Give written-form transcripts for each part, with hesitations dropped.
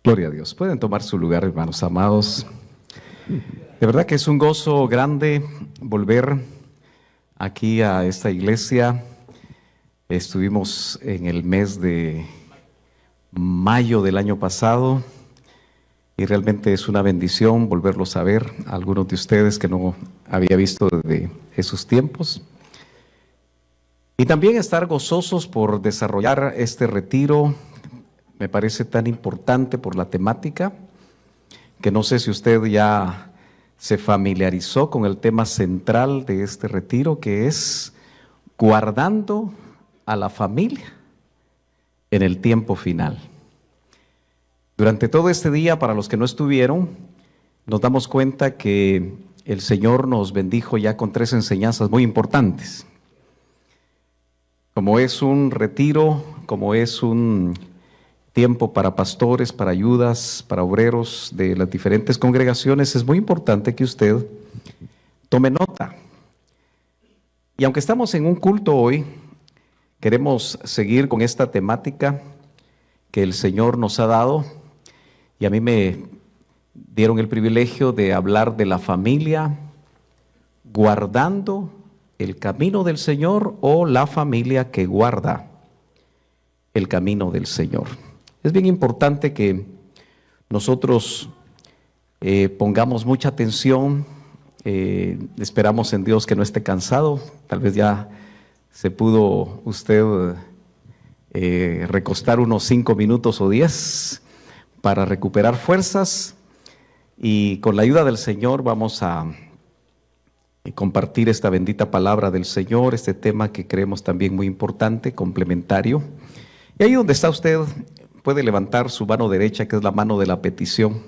Gloria a Dios. Pueden tomar su lugar, hermanos amados. De verdad que es un gozo grande volver aquí a esta iglesia. Estuvimos en el mes de mayo del año pasado y realmente es una bendición volverlos a ver a algunos de ustedes que no había visto desde esos tiempos. Y también estar gozosos por desarrollar este retiro. Me parece tan importante por la temática, que no sé si usted ya se familiarizó con el tema central de este retiro, que es guardando a la familia en el tiempo final. Durante todo este día, para los que no estuvieron, nos damos cuenta que el Señor nos bendijo ya con 3 enseñanzas muy importantes. Como es un retiro, como es un tiempo para pastores, para ayudas, para obreros de las diferentes congregaciones, es muy importante que usted tome nota. Y aunque estamos en un culto hoy, queremos seguir con esta temática que el Señor nos ha dado, y a mí me dieron el privilegio de hablar de la familia guardando el camino del Señor, o la familia que guarda el camino del Señor. Es bien importante que nosotros pongamos mucha atención. Esperamos en Dios que no esté cansado. Tal vez ya se pudo usted recostar unos 5 minutos o 10 para recuperar fuerzas, y con la ayuda del Señor vamos a compartir esta bendita palabra del Señor, este tema que creemos también muy importante, complementario. Y ahí donde está usted, puede levantar su mano derecha, que es la mano de la petición.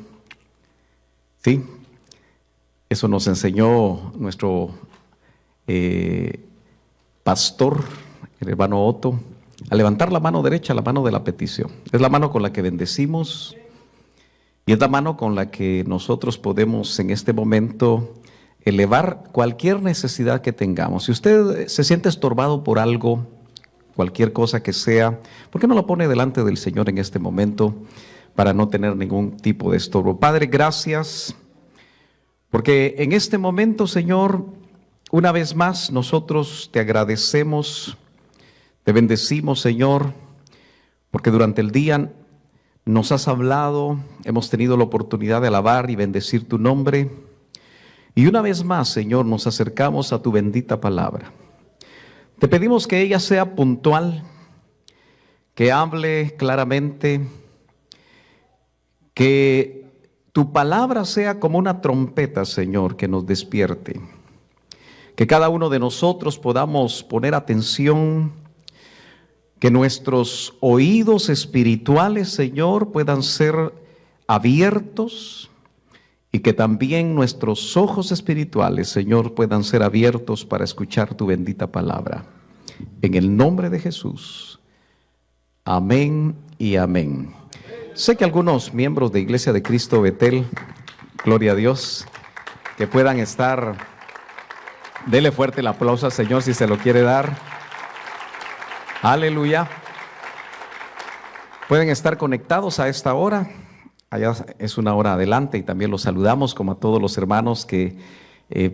¿Sí? Eso nos enseñó nuestro pastor, el hermano Otto, a levantar la mano derecha, la mano de la petición. Es la mano con la que bendecimos y es la mano con la que nosotros podemos en este momento elevar cualquier necesidad que tengamos. Si usted se siente estorbado por algo, cualquier cosa que sea, ¿por qué no lo pone delante del Señor en este momento para no tener ningún tipo de estorbo? Padre, gracias, porque en este momento, Señor, una vez más nosotros te agradecemos, te bendecimos, Señor, porque durante el día nos has hablado, hemos tenido la oportunidad de alabar y bendecir tu nombre, y una vez más, Señor, nos acercamos a tu bendita palabra. Te pedimos que ella sea puntual, que hable claramente, que tu palabra sea como una trompeta, Señor, que nos despierte. Que cada uno de nosotros podamos poner atención, que nuestros oídos espirituales, Señor, puedan ser abiertos, y que también nuestros ojos espirituales, Señor, puedan ser abiertos para escuchar tu bendita palabra. En el nombre de Jesús. Amén y amén. Sé que algunos miembros de Iglesia de Cristo Betel, gloria a Dios, que puedan estar, dele fuerte el aplauso al Señor si se lo quiere dar. Aleluya. Pueden estar conectados a esta hora. Allá es una hora adelante, y también los saludamos como a todos los hermanos que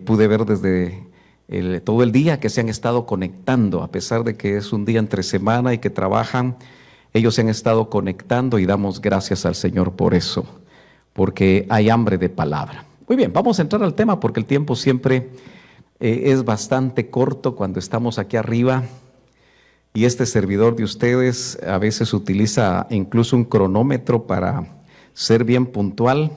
pude ver desde todo el día, que se han estado conectando, a pesar de que es un día entre semana y que trabajan. Ellos se han estado conectando y damos gracias al Señor por eso, porque hay hambre de palabra. Muy bien, vamos a entrar al tema porque el tiempo siempre es bastante corto cuando estamos aquí arriba, y este servidor de ustedes a veces utiliza incluso un cronómetro para ser bien puntual,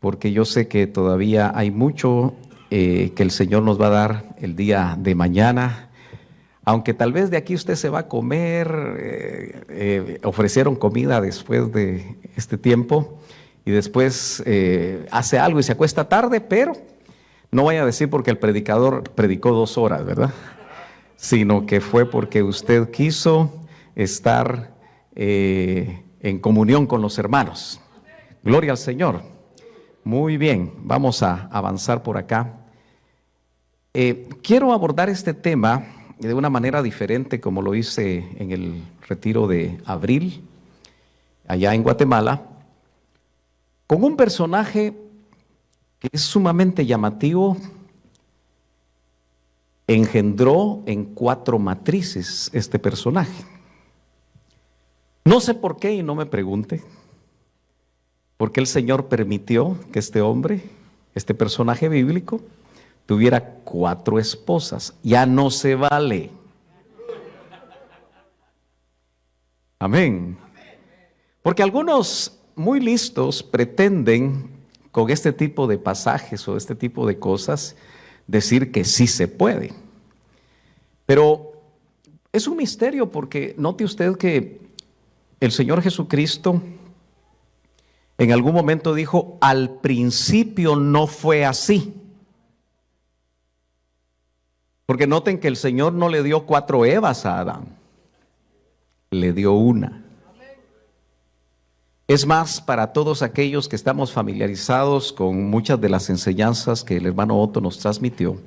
porque yo sé que todavía hay mucho que el Señor nos va a dar el día de mañana, aunque tal vez de aquí usted se va a comer, ofrecieron comida después de este tiempo, y después hace algo y se acuesta tarde, pero no vaya a decir porque el predicador predicó 2 horas, ¿verdad? Sino que fue porque usted quiso estar en comunión con los hermanos. Gloria al Señor. Muy bien, vamos a avanzar por acá. Quiero abordar este tema de una manera diferente, como lo hice en el retiro de abril, allá en Guatemala, con un personaje que es sumamente llamativo. Engendró en 4 matrices este personaje. No sé por qué y no me pregunte, por qué el Señor permitió que este hombre, este personaje bíblico, tuviera 4 esposas. Ya no se vale. Amén. Porque algunos muy listos pretenden con este tipo de pasajes o este tipo de cosas decir que sí se puede. Pero es un misterio porque note usted que el Señor Jesucristo en algún momento dijo, al principio no fue así. Porque noten que el Señor no le dio 4 Evas a Adán, le dio una. Es más, para todos aquellos que estamos familiarizados con muchas de las enseñanzas que el hermano Otto nos transmitió,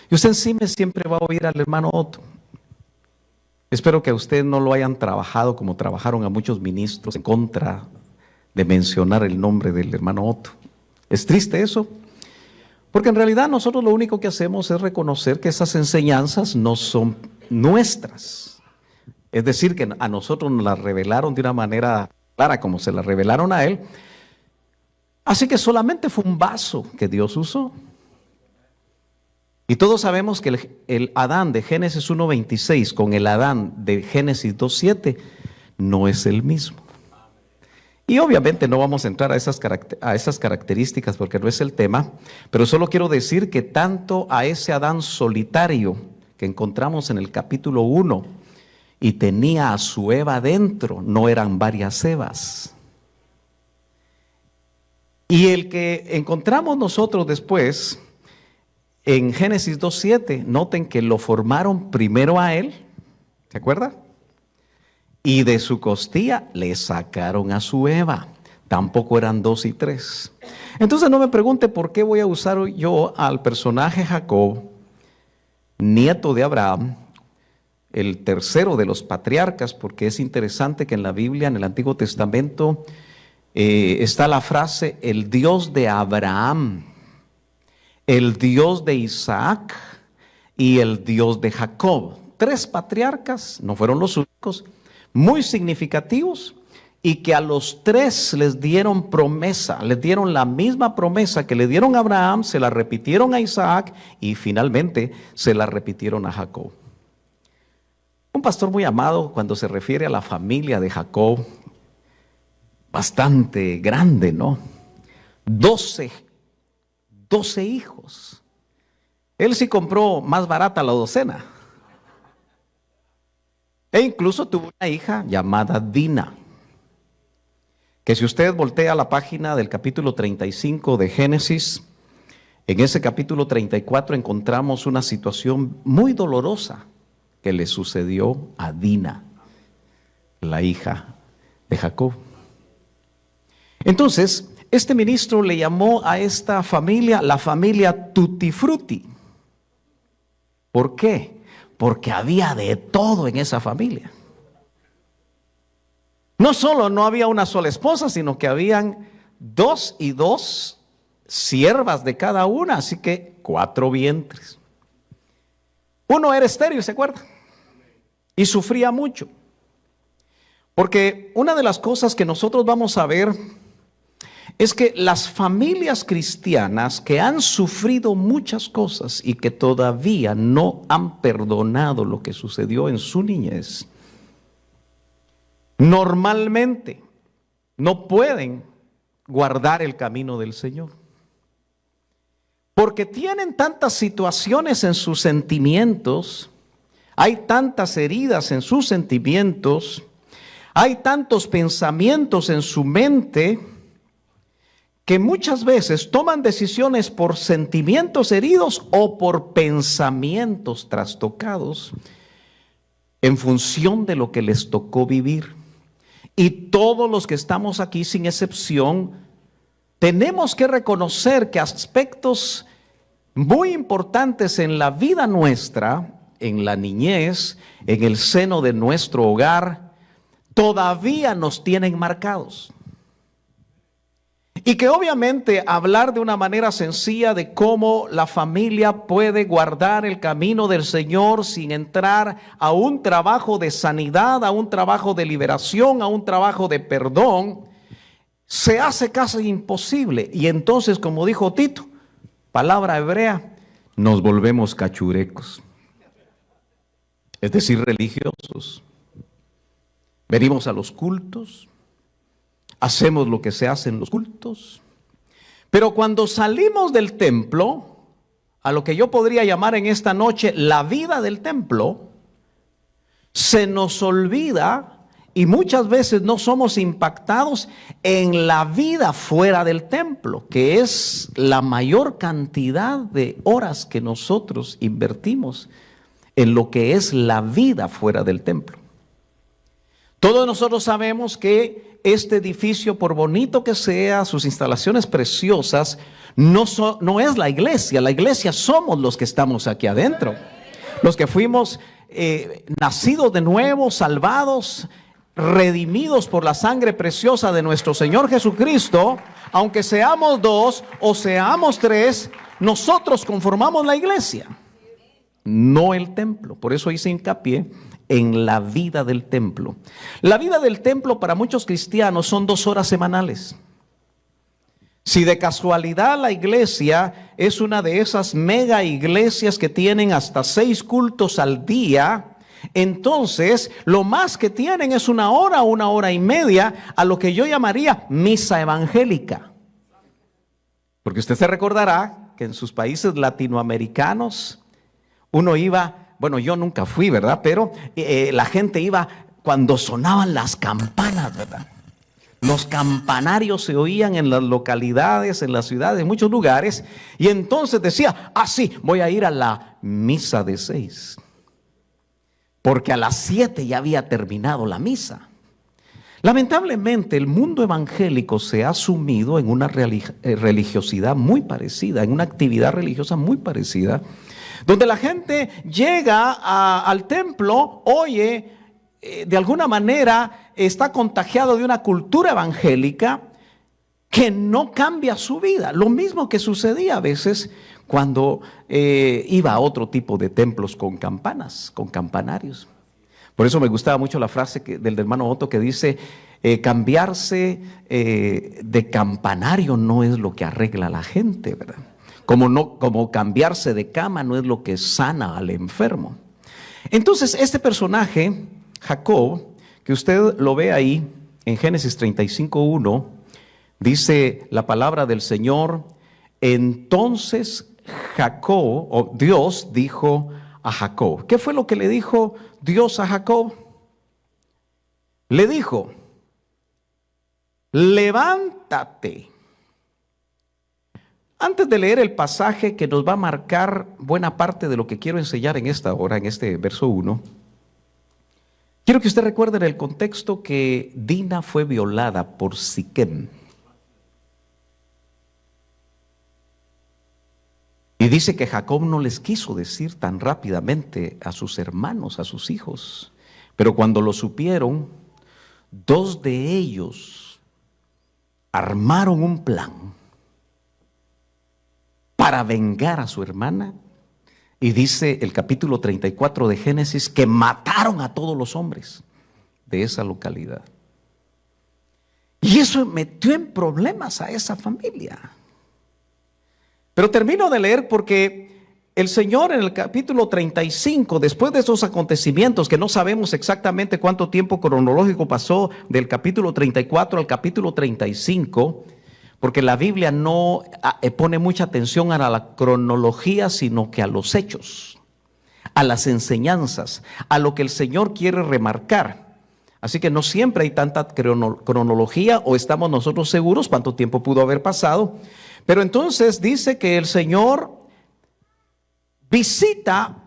y usted siempre va a oír al hermano Otto. Espero que a usted no lo hayan trabajado como trabajaron a muchos ministros en contra de mencionar el nombre del hermano Otto. Es triste eso, porque en realidad nosotros lo único que hacemos es reconocer que esas enseñanzas no son nuestras. Es decir, que a nosotros nos las revelaron de una manera clara como se las revelaron a él. Así que solamente fue un vaso que Dios usó. Y todos sabemos que el Adán de Génesis 1:26 con el Adán de Génesis 2:7 no es el mismo. Y obviamente no vamos a entrar a esas características porque no es el tema, pero solo quiero decir que tanto a ese Adán solitario que encontramos en el capítulo 1 y tenía a su Eva dentro, no eran varias Evas. Y el que encontramos nosotros después en Génesis 2:7, noten que lo formaron primero a él, ¿se acuerda? Y de su costilla le sacaron a su Eva. Tampoco eran 2 y 3. Entonces no me pregunte por qué voy a usar yo al personaje Jacob, nieto de Abraham, el tercero de los patriarcas, porque es interesante que en la Biblia, en el Antiguo Testamento, está la frase, el Dios de Abraham, el Dios de Isaac y el Dios de Jacob. 3 patriarcas, no fueron los únicos, muy significativos, y que a los 3 les dieron promesa, les dieron la misma promesa que le dieron a Abraham, se la repitieron a Isaac y finalmente se la repitieron a Jacob. Un pastor muy amado, cuando se refiere a la familia de Jacob, bastante grande, ¿no? 12 hijos. Él sí compró más barata la docena. E incluso tuvo una hija llamada Dina, que si usted voltea a la página del capítulo 35 de Génesis, en ese capítulo 34 encontramos una situación muy dolorosa que le sucedió a Dina, la hija de Jacob. Entonces, este ministro le llamó a esta familia la familia Tutti Frutti. ¿Por qué? Porque había de todo en esa familia. No solo no había una sola esposa, sino que habían 2 y 2 siervas de cada una, así que 4 vientres. Uno era estéril, ¿se acuerda? Y sufría mucho. Porque una de las cosas que nosotros vamos a ver es que las familias cristianas que han sufrido muchas cosas y que todavía no han perdonado lo que sucedió en su niñez, normalmente no pueden guardar el camino del Señor. Porque tienen tantas situaciones en sus sentimientos, hay tantas heridas en sus sentimientos, hay tantos pensamientos en su mente, que muchas veces toman decisiones por sentimientos heridos o por pensamientos trastocados en función de lo que les tocó vivir. Y todos los que estamos aquí, sin excepción, tenemos que reconocer que aspectos muy importantes en la vida nuestra, en la niñez, en el seno de nuestro hogar, todavía nos tienen marcados. Y que obviamente hablar de una manera sencilla de cómo la familia puede guardar el camino del Señor sin entrar a un trabajo de sanidad, a un trabajo de liberación, a un trabajo de perdón, se hace casi imposible. Y entonces, como dijo Tito, palabra hebrea, nos volvemos cachurecos, es decir, religiosos. Venimos a los cultos, hacemos lo que se hace en los cultos, pero cuando salimos del templo, a lo que yo podría llamar en esta noche la vida del templo, se nos olvida y muchas veces no somos impactados en la vida fuera del templo, que es la mayor cantidad de horas que nosotros invertimos en lo que es la vida fuera del templo. Todos nosotros sabemos que este edificio, por bonito que sea, sus instalaciones preciosas, no es la iglesia somos los que estamos aquí adentro. Los que fuimos nacidos de nuevo, salvados, redimidos por la sangre preciosa de nuestro Señor Jesucristo, aunque seamos dos o seamos tres, nosotros conformamos la iglesia, no el templo. Por eso hice hincapié en la vida del templo. La vida del templo para muchos cristianos son 2 horas semanales. Si de casualidad la iglesia es una de esas mega iglesias que tienen hasta 6 cultos al día, entonces lo más que tienen es 1 hora o 1 hora y media a lo que yo llamaría misa evangélica. Porque usted se recordará que en sus países latinoamericanos uno iba, bueno, yo nunca fui, ¿verdad? Pero la gente iba cuando sonaban las campanas, ¿verdad? Los campanarios se oían en las localidades, en las ciudades, en muchos lugares. Y entonces decía, sí, voy a ir a la misa de 6. Porque a las 7 ya había terminado la misa. Lamentablemente el mundo evangélico se ha sumido en una religiosidad muy parecida, en una actividad religiosa muy parecida, donde la gente llega al templo, oye, de alguna manera está contagiado de una cultura evangélica que no cambia su vida. Lo mismo que sucedía a veces cuando iba a otro tipo de templos con campanas, con campanarios. Por eso me gustaba mucho la frase del hermano Otto que dice, cambiarse de campanario no es lo que arregla a la gente, ¿verdad? Como cambiarse de cama no es lo que sana al enfermo. Entonces este personaje, Jacob, que usted lo ve ahí en Génesis 35:1, dice la palabra del Señor, entonces Jacob, o Dios dijo a Jacob. ¿Qué fue lo que le dijo Dios a Jacob? Le dijo, levántate. Antes de leer el pasaje que nos va a marcar buena parte de lo que quiero enseñar en esta hora, en este verso 1, quiero que usted recuerde en el contexto que Dina fue violada por Siquem. Y dice que Jacob no les quiso decir tan rápidamente a sus hermanos, a sus hijos. Pero cuando lo supieron, 2 de ellos armaron un plan para vengar a su hermana. Y dice el capítulo 34 de Génesis que mataron a todos los hombres de esa localidad. Y eso metió en problemas a esa familia. Pero termino de leer porque el Señor en el capítulo 35, después de esos acontecimientos que no sabemos exactamente cuánto tiempo cronológico pasó del capítulo 34 al capítulo 35, porque la Biblia no pone mucha atención a la cronología, sino que a los hechos, a las enseñanzas, a lo que el Señor quiere remarcar. Así que no siempre hay tanta cronología o estamos nosotros seguros cuánto tiempo pudo haber pasado. Pero entonces dice que el Señor visita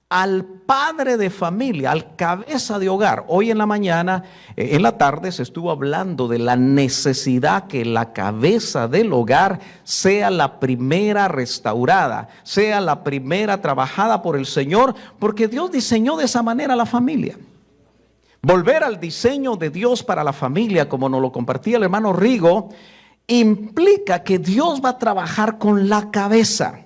al padre de familia, al cabeza de hogar. Hoy en la mañana, en la tarde, se estuvo hablando de la necesidad que la cabeza del hogar sea la primera restaurada, sea la primera trabajada por el Señor, porque Dios diseñó de esa manera la familia. Volver al diseño de Dios para la familia, como nos lo compartía el hermano Rigo, implica que Dios va a trabajar con la cabeza.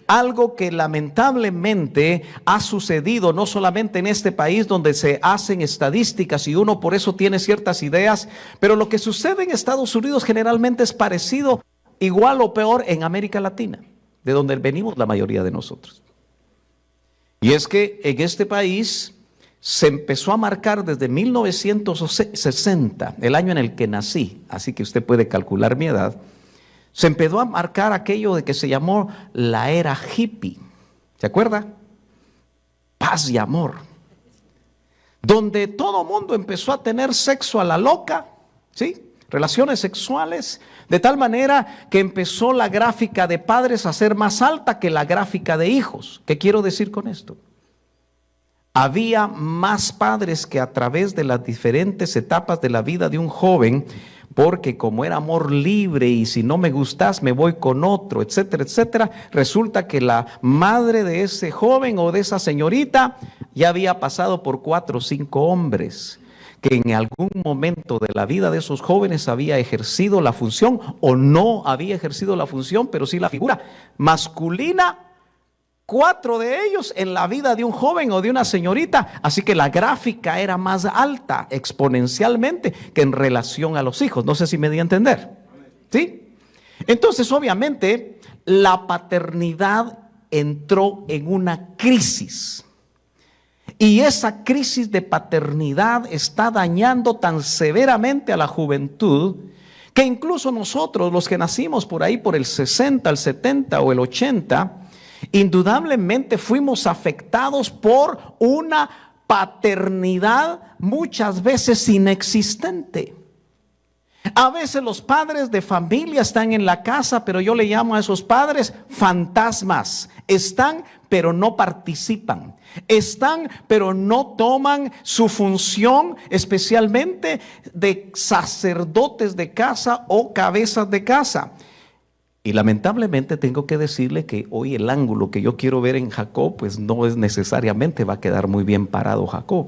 Algo que lamentablemente ha sucedido no solamente en este país donde se hacen estadísticas y uno por eso tiene ciertas ideas, pero lo que sucede en Estados Unidos generalmente es parecido, igual o peor en América Latina, de donde venimos la mayoría de nosotros. Y es que en este país se empezó a marcar desde 1960, el año en el que nací, así que usted puede calcular mi edad. Se empezó a marcar aquello de que se llamó la era hippie. ¿Se acuerda? Paz y amor. Donde todo mundo empezó a tener sexo a la loca, ¿sí? Relaciones sexuales, de tal manera que empezó la gráfica de padres a ser más alta que la gráfica de hijos. ¿Qué quiero decir con esto? Había más padres que a través de las diferentes etapas de la vida de un joven, porque como era amor libre y si no me gustas me voy con otro, etcétera, etcétera, resulta que la madre de ese joven o de esa señorita ya había pasado por 4 o 5 hombres, que en algún momento de la vida de esos jóvenes había ejercido la función o no había ejercido la función, pero sí la figura masculina. 4 de ellos en la vida de un joven o de una señorita, así que la gráfica era más alta exponencialmente que en relación a los hijos. No sé si me di a entender, ¿sí? Entonces, obviamente, la paternidad entró en una crisis. Y esa crisis de paternidad está dañando tan severamente a la juventud que incluso nosotros, los que nacimos por ahí por el 60, el 70 o el 80, indudablemente fuimos afectados por una paternidad muchas veces inexistente. A veces los padres de familia están en la casa, pero yo le llamo a esos padres fantasmas. Están, pero no participan. Están, pero no toman su función, especialmente de sacerdotes de casa o cabezas de casa. Y lamentablemente tengo que decirle que hoy el ángulo que yo quiero ver en Jacob, pues no es necesariamente va a quedar muy bien parado Jacob.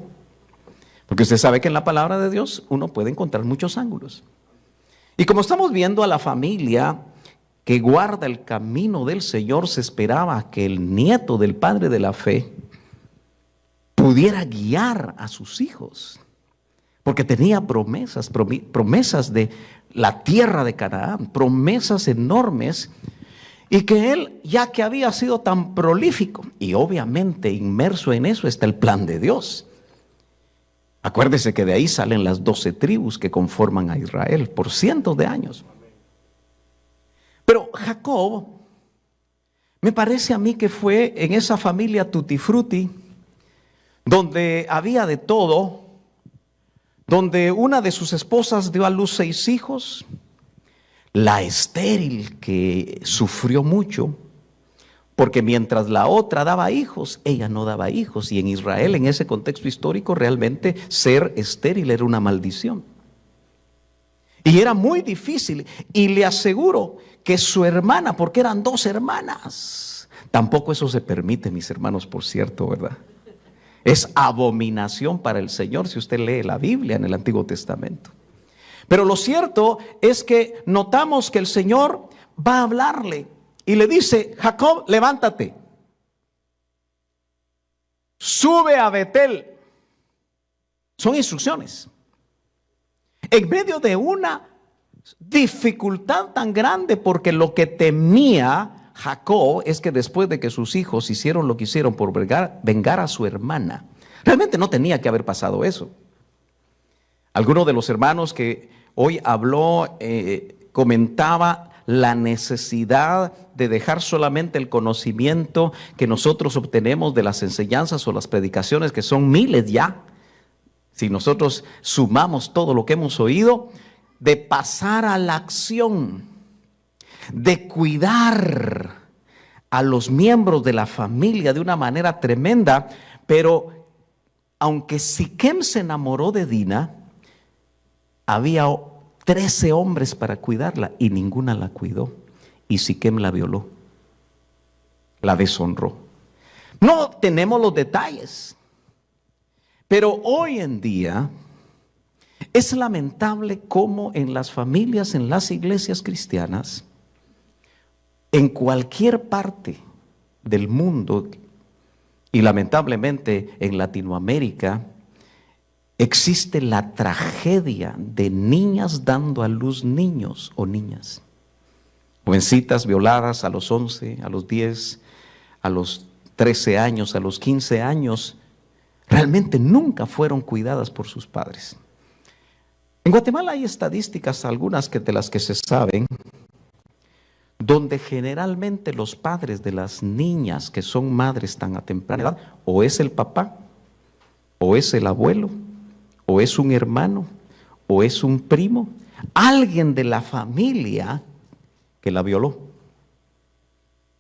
Porque usted sabe que en la palabra de Dios uno puede encontrar muchos ángulos. Y como estamos viendo a la familia que guarda el camino del Señor, se esperaba que el nieto del padre de la fe pudiera guiar a sus hijos. Porque tenía promesas de la tierra de Canaán, promesas enormes, y que él, ya que había sido tan prolífico, y obviamente inmerso en eso está el plan de Dios. Acuérdese que de ahí salen las 12 tribus que conforman a Israel por cientos de años. Pero Jacob, me parece a mí que fue en esa familia tutti frutti, donde había de todo, donde una de sus esposas dio a luz 6 hijos, la estéril que sufrió mucho, porque mientras la otra daba hijos, ella no daba hijos, y en Israel, en ese contexto histórico, realmente ser estéril era una maldición. Y era muy difícil, y le aseguro que su hermana, porque eran 2 hermanas, tampoco eso se permite, mis hermanos, por cierto, ¿verdad? Es abominación para el Señor si usted lee la Biblia en el Antiguo Testamento. Pero lo cierto es que notamos que el Señor va a hablarle y le dice: Jacob, levántate, sube a Betel. Son instrucciones. En medio de una dificultad tan grande, porque lo que temía Jacob es que después de que sus hijos hicieron lo que hicieron por vengar a su hermana, realmente no tenía que haber pasado eso. Alguno de los hermanos que hoy habló comentaba la necesidad de dejar solamente el conocimiento que nosotros obtenemos de las enseñanzas o las predicaciones, que son miles ya. Si nosotros sumamos todo lo que hemos oído, de pasar a la acción, de cuidar a los miembros de la familia de una manera tremenda. Pero aunque Siquem se enamoró de Dina, había 13 hombres para cuidarla y ninguna la cuidó, y Siquem la violó, la deshonró. No tenemos los detalles, pero hoy en día Es lamentable cómo en las familias, en las iglesias cristianas, en cualquier parte del mundo y lamentablemente en Latinoamérica, existe la tragedia de niñas dando a luz niños o niñas. Jovencitas violadas a los 11, a los 10, a los 13 años, a los 15 años, realmente nunca fueron cuidadas por sus padres. En Guatemala hay estadísticas, algunas de las que se saben, donde generalmente los padres de las niñas que son madres tan a temprana edad, o es el papá, o es el abuelo, o es un hermano, o es un primo, alguien de la familia que la violó.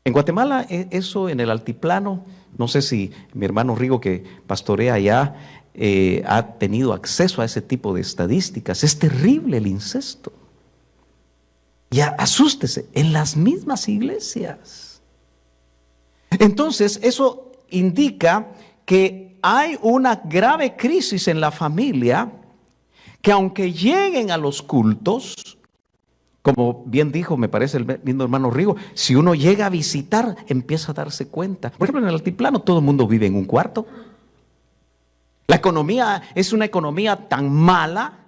En Guatemala, eso en el altiplano, no sé si mi hermano Rigo, que pastorea allá, ha tenido acceso a ese tipo de estadísticas. Es terrible el incesto. Y asústese, en las mismas iglesias. Entonces, eso indica que hay una grave crisis en la familia, que aunque lleguen a los cultos, como bien dijo, me parece el lindo hermano Rigo, si uno llega a visitar, empieza a darse cuenta. Por ejemplo, en el altiplano todo el mundo vive en un cuarto. La economía es una economía tan mala,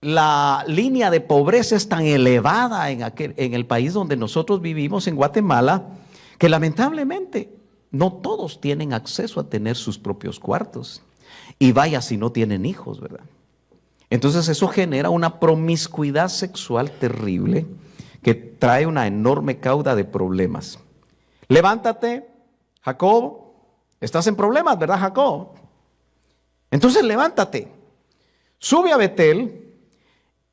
la línea de pobreza es tan elevada en el país donde nosotros vivimos, en Guatemala, que lamentablemente no todos tienen acceso a tener sus propios cuartos. Y vaya si no tienen hijos, ¿verdad? Entonces eso genera una promiscuidad sexual terrible que trae una enorme cauda de problemas. Levántate, Jacob. Estás en problemas, ¿verdad, Jacob? Entonces levántate, sube a Betel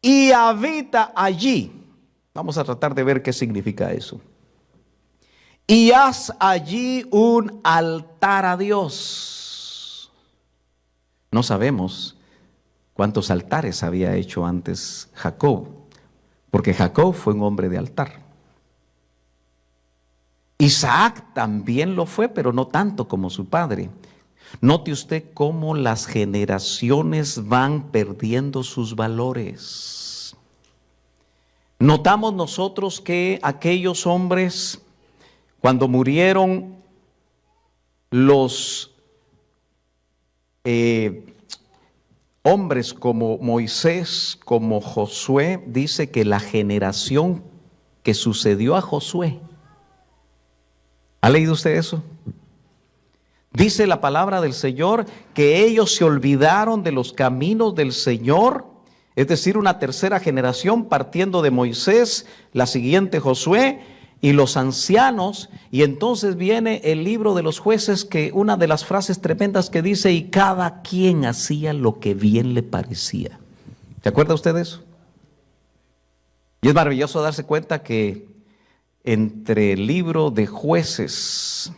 y habita allí. Vamos a tratar de ver qué significa eso. Y haz allí un altar a Dios. No sabemos cuántos altares había hecho antes Jacob, porque Jacob fue un hombre de altar. Isaac también lo fue, pero no tanto como su padre. Note usted cómo las generaciones van perdiendo sus valores. Notamos nosotros que aquellos hombres, cuando murieron los hombres como Moisés, como Josué, dice que la generación que sucedió a Josué, ¿ha leído usted eso? Dice la palabra del Señor que ellos se olvidaron de los caminos del Señor, es decir, una tercera generación partiendo de Moisés, la siguiente Josué y los ancianos, y entonces viene el libro de los jueces, que una de las frases tremendas que dice, y cada quien hacía lo que bien le parecía. ¿Se acuerda usted de eso? Y es maravilloso darse cuenta que entre el libro de Jueces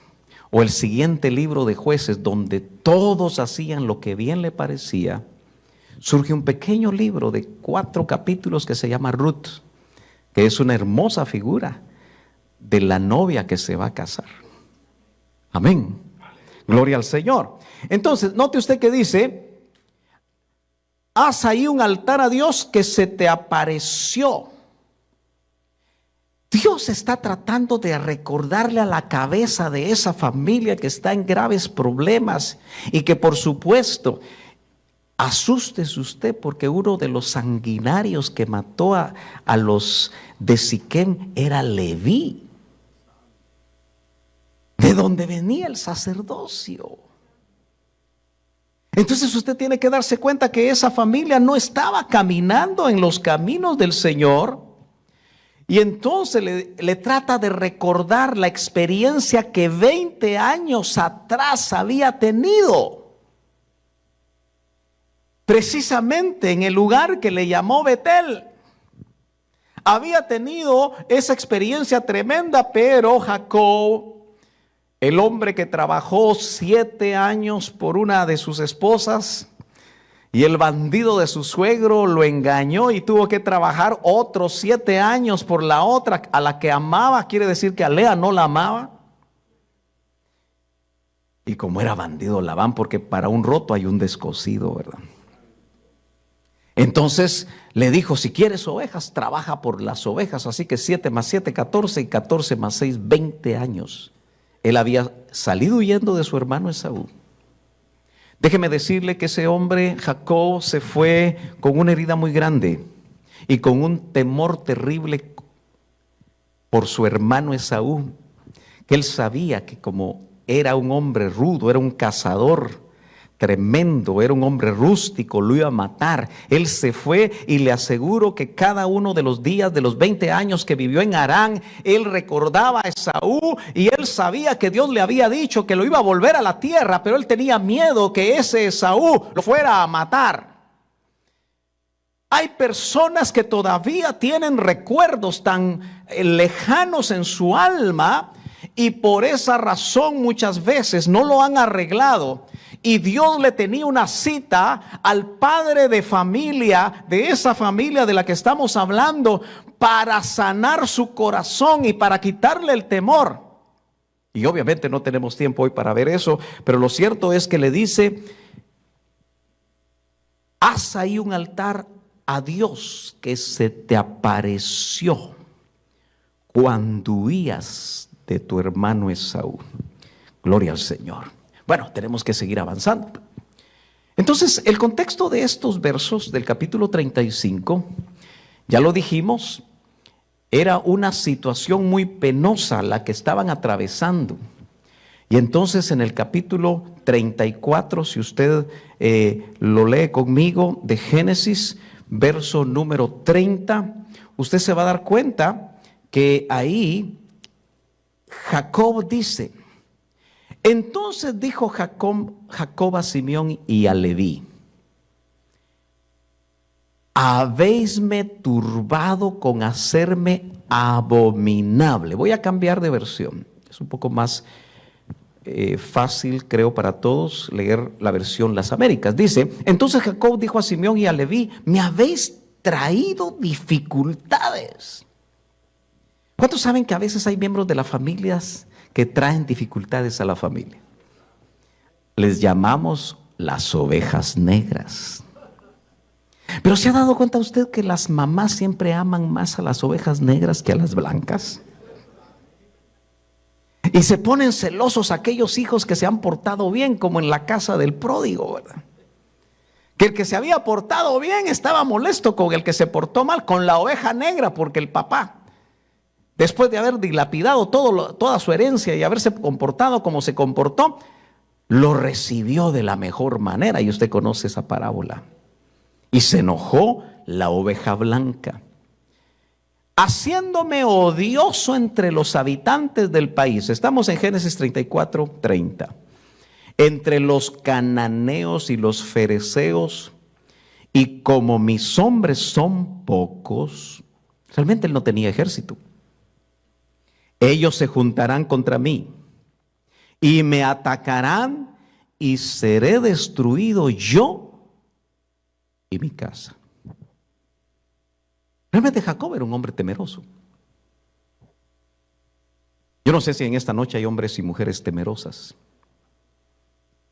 o el siguiente libro de Jueces, donde todos hacían lo que bien le parecía, surge un pequeño libro de 4 capítulos que se llama Ruth, que es una hermosa figura de la novia que se va a casar. Amén. Gloria al Señor. Entonces, note usted que dice, haz ahí un altar a Dios que se te apareció. Dios está tratando de recordarle a la cabeza de esa familia que está en graves problemas y que, por supuesto, asústese usted, porque uno de los sanguinarios que mató a los de Siquem era Leví, de donde venía el sacerdocio. Entonces usted tiene que darse cuenta que esa familia no estaba caminando en los caminos del Señor. Y entonces le trata de recordar la experiencia que 20 años atrás había tenido. Precisamente en el lugar que le llamó Betel. Había tenido esa experiencia tremenda, pero Jacob, el hombre que trabajó 7 años por una de sus esposas, y el bandido de su suegro lo engañó y tuvo que trabajar otros 7 años por la otra, a la que amaba. Quiere decir que a Lea no la amaba. Y como era bandido Labán, porque para un roto hay un descosido, ¿verdad? Entonces le dijo, si quieres ovejas, trabaja por las ovejas. Así que 7 más 7, 14, y 14 más 6, 20 años. Él había salido huyendo de su hermano Esaú. Déjeme decirle que ese hombre, Jacob, se fue con una herida muy grande y con un temor terrible por su hermano Esaú, que él sabía que como era un hombre rudo, era un cazador tremendo, era un hombre rústico, lo iba a matar. Él se fue y le aseguro que cada uno de los días de los 20 años que vivió en Harán, él recordaba a Esaú y él sabía que Dios le había dicho que lo iba a volver a la tierra, pero él tenía miedo que ese Esaú lo fuera a matar. Hay personas que todavía tienen recuerdos tan lejanos en su alma y por esa razón muchas veces no lo han arreglado. Y Dios le tenía una cita al padre de familia, de esa familia de la que estamos hablando, para sanar su corazón y para quitarle el temor. Y obviamente no tenemos tiempo hoy para ver eso, pero lo cierto es que le dice, haz ahí un altar a Dios que se te apareció cuando huías de tu hermano Esaú. Gloria al Señor. Bueno, tenemos que seguir avanzando. Entonces, el contexto de estos versos del capítulo 35, ya lo dijimos, era una situación muy penosa la que estaban atravesando. Y entonces en el capítulo 34, si usted lo lee conmigo, de Génesis, verso número 30, usted se va a dar cuenta que ahí Jacob dice, entonces dijo Jacob a Simeón y a Leví, habéisme turbado con hacerme abominable. Voy a cambiar de versión, es un poco más fácil, creo, para todos leer la versión Las Américas. Dice, entonces Jacob dijo a Simeón y a Leví, me habéis traído dificultades. ¿Cuántos saben que a veces hay miembros de las familias que traen dificultades a la familia? Les llamamos las ovejas negras. Pero ¿se ha dado cuenta usted que las mamás siempre aman más a las ovejas negras que a las blancas? Y se ponen celosos aquellos hijos que se han portado bien, como en la casa del pródigo, ¿verdad? Que el que se había portado bien estaba molesto con el que se portó mal, con la oveja negra, porque el papá, después de haber dilapidado toda su herencia y haberse comportado como se comportó, lo recibió de la mejor manera. Y usted conoce esa parábola. Y se enojó la oveja blanca, haciéndome odioso entre los habitantes del país. Estamos en Génesis 34, 30. Entre los cananeos y los fereceos, y como mis hombres son pocos, realmente él no tenía ejército, ellos se juntarán contra mí y me atacarán y seré destruido yo y mi casa. Realmente Jacob era un hombre temeroso. Yo no sé si en esta noche hay hombres y mujeres temerosas.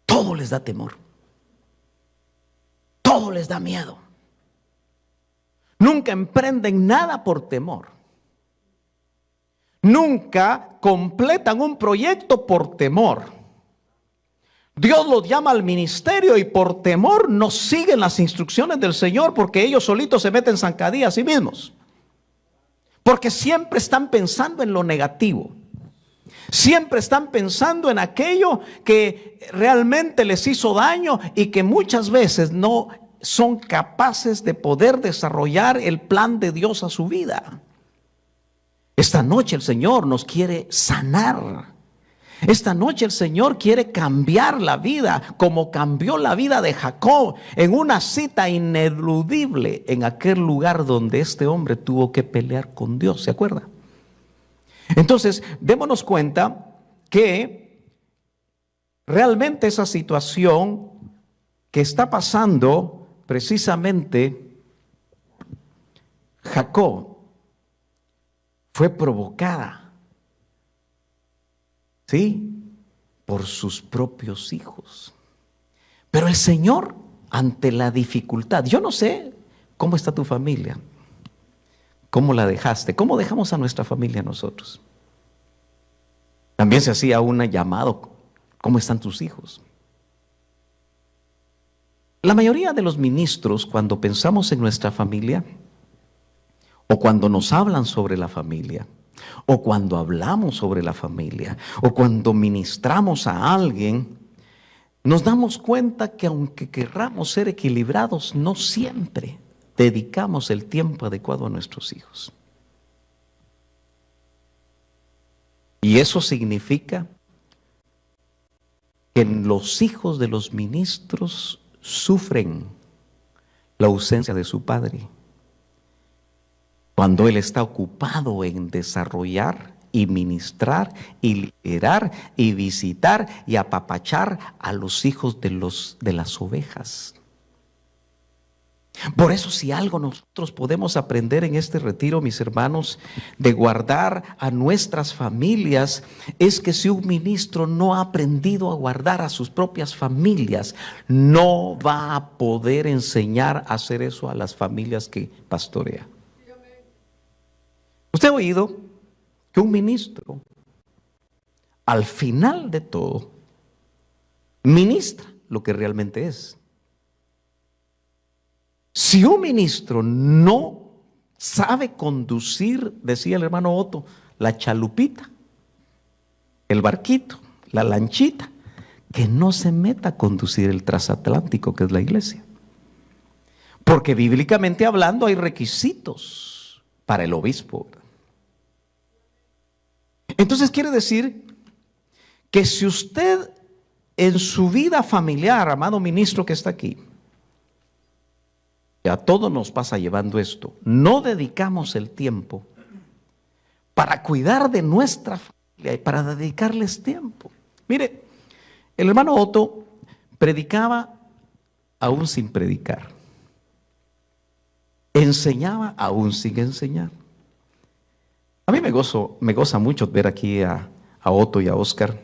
Todo les da temor. Todo les da miedo. Nunca emprenden nada por temor. Nunca completan un proyecto por temor. Dios los llama al ministerio y por temor no siguen las instrucciones del Señor, porque ellos solitos se meten zancadilla a sí mismos. Porque siempre están pensando en lo negativo. Siempre están pensando en aquello que realmente les hizo daño y que muchas veces no son capaces de poder desarrollar el plan de Dios a su vida. Esta noche el Señor nos quiere sanar. Esta noche el Señor quiere cambiar la vida, como cambió la vida de Jacob en una cita ineludible en aquel lugar donde este hombre tuvo que pelear con Dios. ¿Se acuerda? Entonces, démonos cuenta que realmente esa situación que está pasando precisamente Jacob fue provocada, ¿sí?, por sus propios hijos. Pero el Señor, ante la dificultad, yo no sé ¿Cómo está tu familia? ¿Cómo la dejaste? ¿Cómo dejamos a nuestra familia nosotros? También se hacía un llamado, ¿cómo están tus hijos? La mayoría de los ministros, cuando pensamos en nuestra familia, o cuando nos hablan sobre la familia, o cuando hablamos sobre la familia, o cuando ministramos a alguien, nos damos cuenta que aunque querramos ser equilibrados, no siempre dedicamos el tiempo adecuado a nuestros hijos. Y eso significa que los hijos de los ministros sufren la ausencia de su padre, cuando él está ocupado en desarrollar y ministrar y liderar y visitar y apapachar a los hijos de las ovejas. Por eso, si algo nosotros podemos aprender en este retiro, mis hermanos, de guardar a nuestras familias, es que si un ministro no ha aprendido a guardar a sus propias familias, no va a poder enseñar a hacer eso a las familias que pastorea. Usted ha oído que un ministro, al final de todo, ministra lo que realmente es. Si un ministro no sabe conducir, decía el hermano Otto, la chalupita, el barquito, la lanchita, que no se meta a conducir el transatlántico que es la iglesia. Porque bíblicamente hablando hay requisitos para el obispo. Entonces quiere decir que si usted en su vida familiar, amado ministro que está aquí, y a todos nos pasa llevando esto, no dedicamos el tiempo para cuidar de nuestra familia y para dedicarles tiempo. Mire, el hermano Otto predicaba aún sin predicar, enseñaba aún sin enseñar. A mí me goza mucho ver aquí a Otto y a Oscar,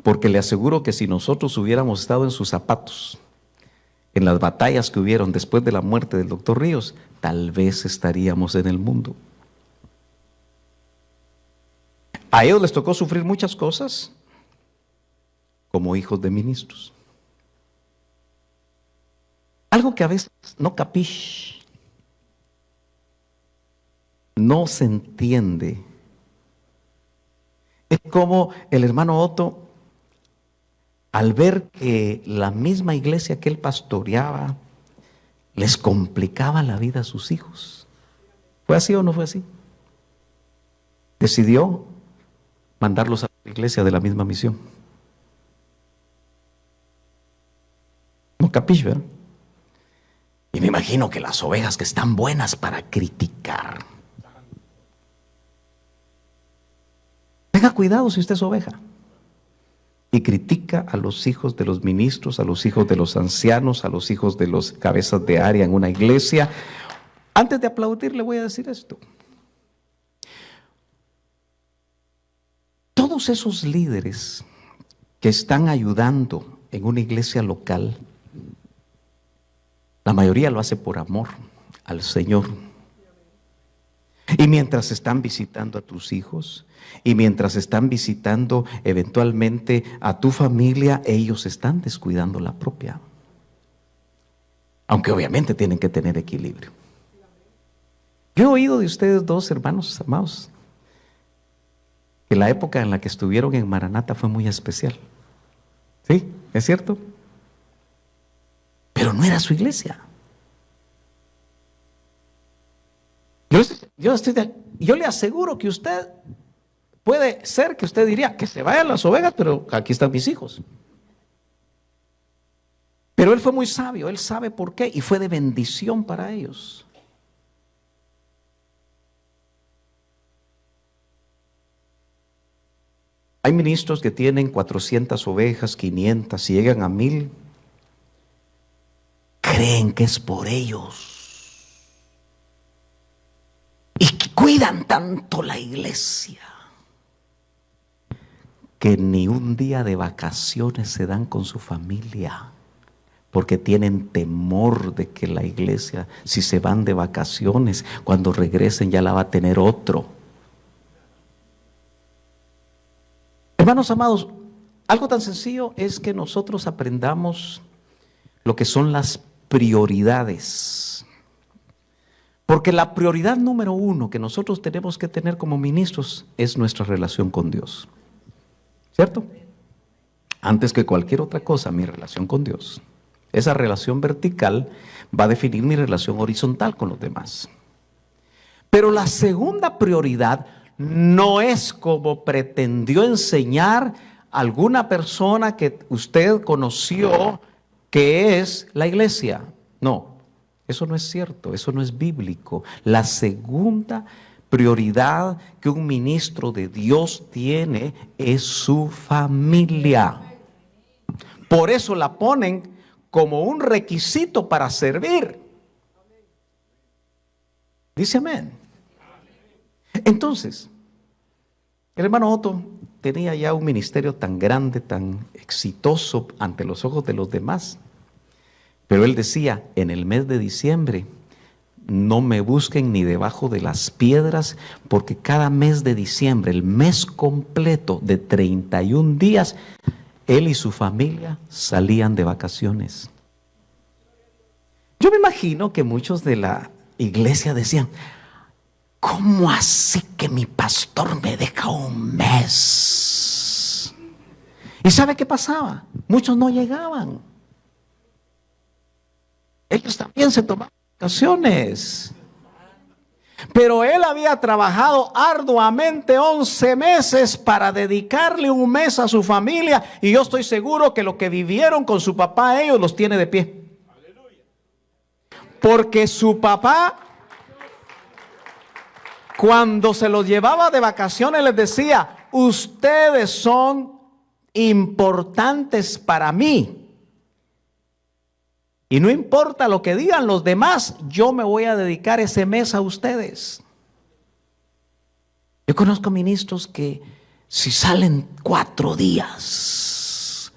porque le aseguro que si nosotros hubiéramos estado en sus zapatos, en las batallas que hubieron después de la muerte del doctor Ríos, tal vez estaríamos en el mundo. A ellos les tocó sufrir muchas cosas como hijos de ministros. Algo que a veces no capiche, no se entiende. Es como el hermano Otto, al ver que la misma iglesia que él pastoreaba les complicaba la vida a sus hijos. ¿Fue así o no fue así? Decidió mandarlos a la iglesia de la misma misión. No capiche, ¿verdad? Y me imagino que las ovejas que están buenas para criticar. Tenga cuidado si usted es oveja y critica a los hijos de los ministros, a los hijos de los ancianos, a los hijos de los cabezas de área en una iglesia. Antes de aplaudir le voy a decir esto. Todos esos líderes que están ayudando en una iglesia local, la mayoría lo hace por amor al Señor. Y mientras están visitando a tus hijos, y mientras están visitando eventualmente a tu familia, ellos están descuidando la propia. Aunque obviamente tienen que tener equilibrio. Yo he oído de ustedes dos hermanos amados, que la época en la que estuvieron en Maranata fue muy especial. ¿Sí? ¿Es cierto? Pero no era su iglesia. Yo le aseguro que usted, puede ser que usted diría que se vayan las ovejas, pero aquí están mis hijos. Pero él fue muy sabio, él sabe por qué y fue de bendición para ellos. Hay ministros que tienen 400 ovejas, 500, y llegan a 1000. Creen que es por ellos. Y que cuidan tanto la iglesia que ni un día de vacaciones se dan con su familia porque tienen temor de que la iglesia, si se van de vacaciones, cuando regresen ya la va a tener otro. Hermanos amados, algo tan sencillo es que nosotros aprendamos lo que son las prioridades. Porque la prioridad número uno que nosotros tenemos que tener como ministros es nuestra relación con Dios. ¿Cierto? Antes que cualquier otra cosa, mi relación con Dios. Esa relación vertical va a definir mi relación horizontal con los demás. Pero la segunda prioridad no es como pretendió enseñar alguna persona que usted conoció que es la iglesia. No, eso no es cierto, eso no es bíblico. La segunda prioridad que un ministro de Dios tiene es su familia. Por eso la ponen como un requisito para servir. Dice amén. Entonces, el hermano Otto tenía ya un ministerio tan grande, tan exitoso ante los ojos de los demás. Pero él decía, en el mes de diciembre, no me busquen ni debajo de las piedras, porque cada mes de diciembre, el mes completo de 31 días, él y su familia salían de vacaciones. Yo me imagino que muchos de la iglesia decían, ¿cómo así que mi pastor me deja un mes? ¿Y sabe qué pasaba? Muchos no llegaban. Ellos también se tomaban vacaciones. Pero él había trabajado arduamente 11 meses para dedicarle un mes a su familia. Y yo estoy seguro que lo que vivieron con su papá, ellos los tiene de pie. Porque su papá, cuando se los llevaba de vacaciones, les decía, ustedes son importantes para mí. Y no importa lo que digan los demás, yo me voy a dedicar ese mes a ustedes. Yo conozco ministros que si salen 4 días,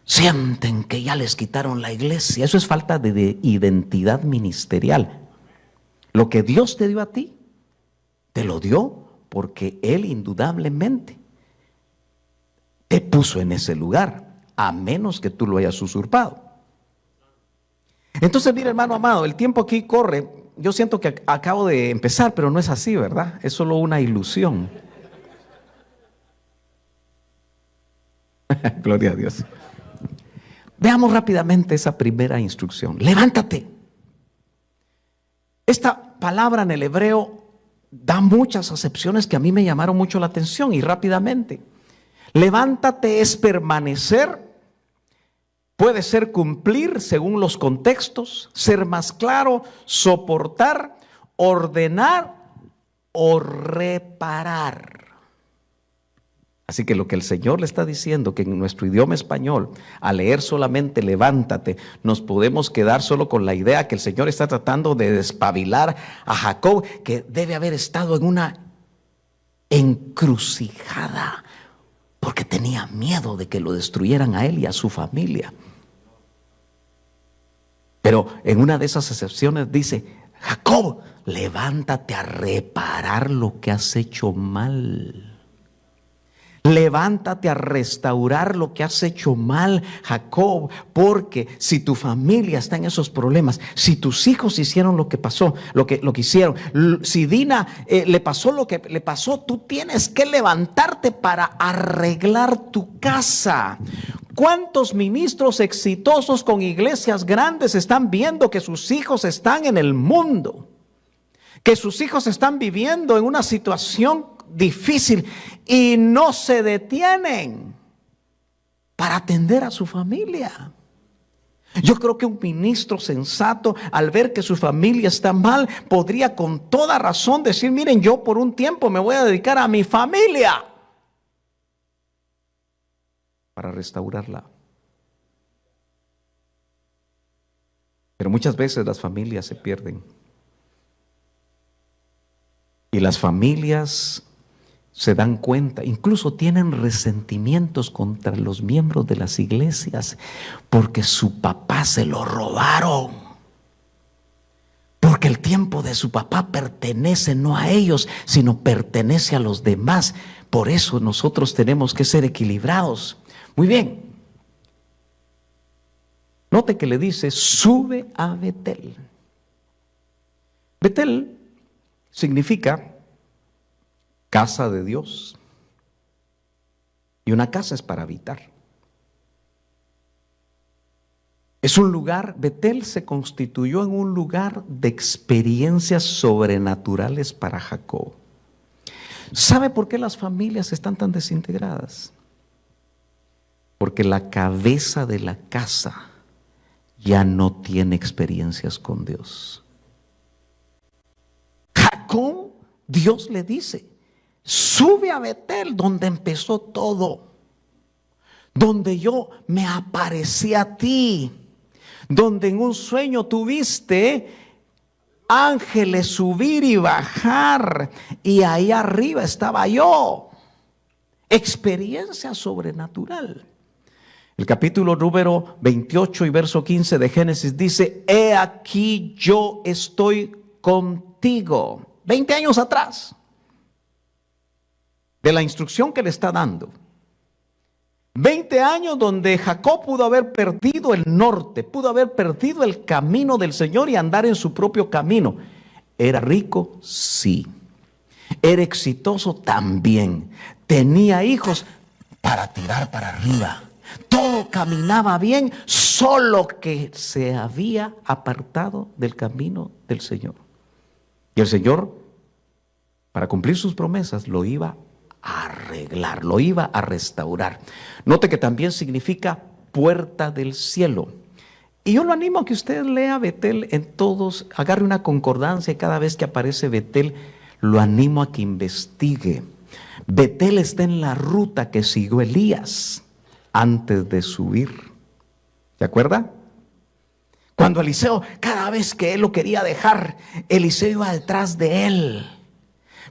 sienten que ya les quitaron la iglesia. Eso es falta de identidad ministerial. Lo que Dios te dio a ti, te lo dio porque Él indudablemente te puso en ese lugar, a menos que tú lo hayas usurpado. Entonces, mire, hermano amado, el tiempo aquí corre. Yo siento que acabo de empezar, pero no es así, ¿verdad? Es solo una ilusión. Gloria a Dios. Veamos rápidamente esa primera instrucción. Levántate. Esta palabra en el hebreo da muchas acepciones que a mí me llamaron mucho la atención y rápidamente. Levántate es permanecer. Puede ser cumplir según los contextos, ser más claro, soportar, ordenar o reparar. Así que lo que el Señor le está diciendo, que en nuestro idioma español, al leer solamente levántate, nos podemos quedar solo con la idea que el Señor está tratando de despabilar a Jacob, que debe haber estado en una encrucijada, porque tenía miedo de que lo destruyeran a él y a su familia. Pero en una de esas excepciones dice, Jacob, levántate a reparar lo que has hecho mal. Levántate a restaurar lo que has hecho mal, Jacob, porque si tu familia está en esos problemas, si tus hijos hicieron lo que pasó, lo que hicieron, si Dina le pasó lo que le pasó, tú tienes que levantarte para arreglar tu casa. ¿Cuántos ministros exitosos con iglesias grandes están viendo que sus hijos están en el mundo? Que sus hijos están viviendo en una situación difícil y no se detienen para atender a su familia. Yo creo que un ministro sensato, al ver que su familia está mal, podría con toda razón decir, miren, yo por un tiempo me voy a dedicar a mi familia para restaurarla. Pero muchas veces las familias se pierden. Y las familias se dan cuenta, incluso tienen resentimientos contra los miembros de las iglesias porque su papá se lo robaron. Porque el tiempo de su papá pertenece no a ellos, sino pertenece a los demás. Por eso nosotros tenemos que ser equilibrados. Muy bien. Note que le dice, sube a Betel. Betel significa casa de Dios. Y una casa es para habitar. Es un lugar, Betel se constituyó en un lugar de experiencias sobrenaturales para Jacob. ¿Sabe por qué las familias están tan desintegradas? Porque la cabeza de la casa ya no tiene experiencias con Dios. Jacob, Dios le dice, sube a Betel, donde empezó todo, donde yo me aparecí a ti, donde en un sueño tuviste ángeles subir y bajar, y ahí arriba estaba yo. Experiencia sobrenatural. El capítulo número 28 y verso 15 de Génesis dice, he aquí yo estoy contigo. 20 años atrás de la instrucción que le está dando. 20 años donde Jacob pudo haber perdido el norte, pudo haber perdido el camino del Señor y andar en su propio camino. ¿Era rico? Sí. ¿Era exitoso? También. ¿Tenía hijos? Para tirar para arriba. Todo caminaba bien, solo que se había apartado del camino del Señor. Y el Señor, para cumplir sus promesas, lo iba a arreglar, lo iba a restaurar. Note que también significa puerta del cielo. Y yo lo animo a que usted lea Betel en todos, agarre una concordancia y cada vez que aparece Betel, lo animo a que investigue. Betel está en la ruta que siguió Elías antes de subir. ¿Se acuerda? Cuando Eliseo, cada vez que él lo quería dejar, Eliseo iba detrás de él.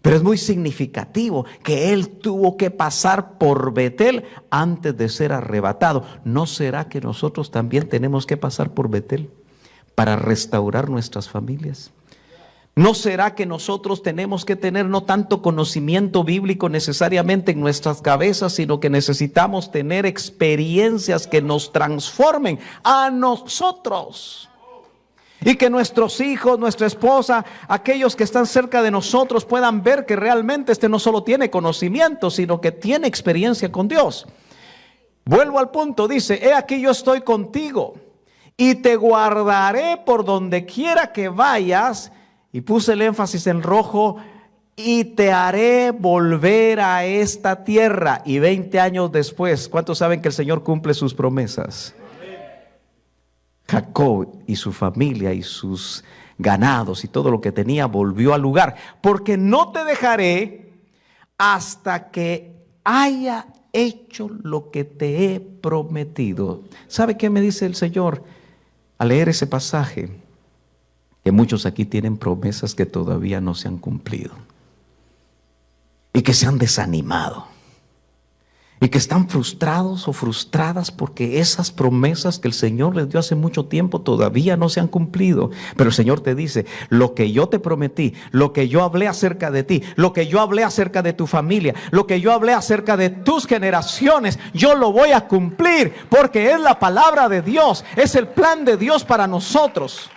Pero es muy significativo que él tuvo que pasar por Betel antes de ser arrebatado. ¿No será que nosotros también tenemos que pasar por Betel para restaurar nuestras familias? ¿No será que nosotros tenemos que tener no tanto conocimiento bíblico necesariamente en nuestras cabezas, sino que necesitamos tener experiencias que nos transformen a nosotros? Y que nuestros hijos, nuestra esposa, aquellos que están cerca de nosotros puedan ver que realmente este no solo tiene conocimiento, sino que tiene experiencia con Dios. Vuelvo al punto, dice, he aquí yo estoy contigo y te guardaré por donde quiera que vayas. Y puse el énfasis en rojo, y te haré volver a esta tierra. Y 20 años después, ¿cuántos saben que el Señor cumple sus promesas? Jacob y su familia y sus ganados y todo lo que tenía volvió al lugar. Porque no te dejaré hasta que haya hecho lo que te he prometido. ¿Sabe qué me dice el Señor al leer ese pasaje? Que muchos aquí tienen promesas que todavía no se han cumplido y que se han desanimado y que están frustrados o frustradas porque esas promesas que el Señor les dio hace mucho tiempo todavía no se han cumplido. Pero el Señor te dice, lo que yo te prometí, lo que yo hablé acerca de ti, lo que yo hablé acerca de tu familia, lo que yo hablé acerca de tus generaciones, yo lo voy a cumplir porque es la palabra de Dios, es el plan de Dios para nosotros.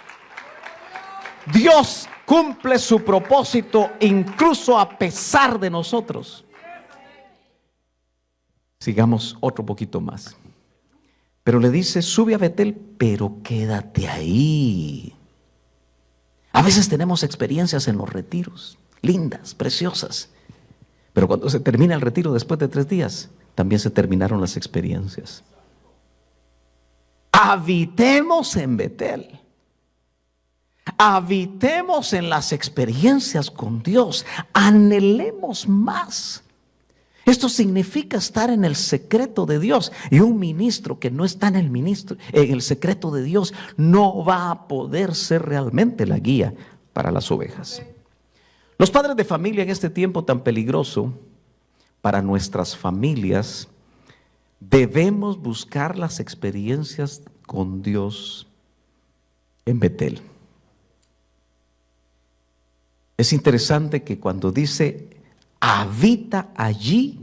Dios cumple su propósito incluso a pesar de nosotros. Sigamos otro poquito más. Pero le dice, sube a Betel, pero quédate ahí. A veces tenemos experiencias en los retiros, lindas, preciosas. Pero cuando se termina el retiro después de 3 días, también se terminaron las experiencias. Habitemos en Betel. Habitemos en las experiencias con Dios, anhelemos más. Esto significa estar en el secreto de Dios, y un ministro que no está en el secreto de Dios no va a poder ser realmente la guía para las ovejas. Los padres de familia en este tiempo tan peligroso para nuestras familias, debemos buscar las experiencias con Dios en Betel. Es interesante que cuando dice habita allí,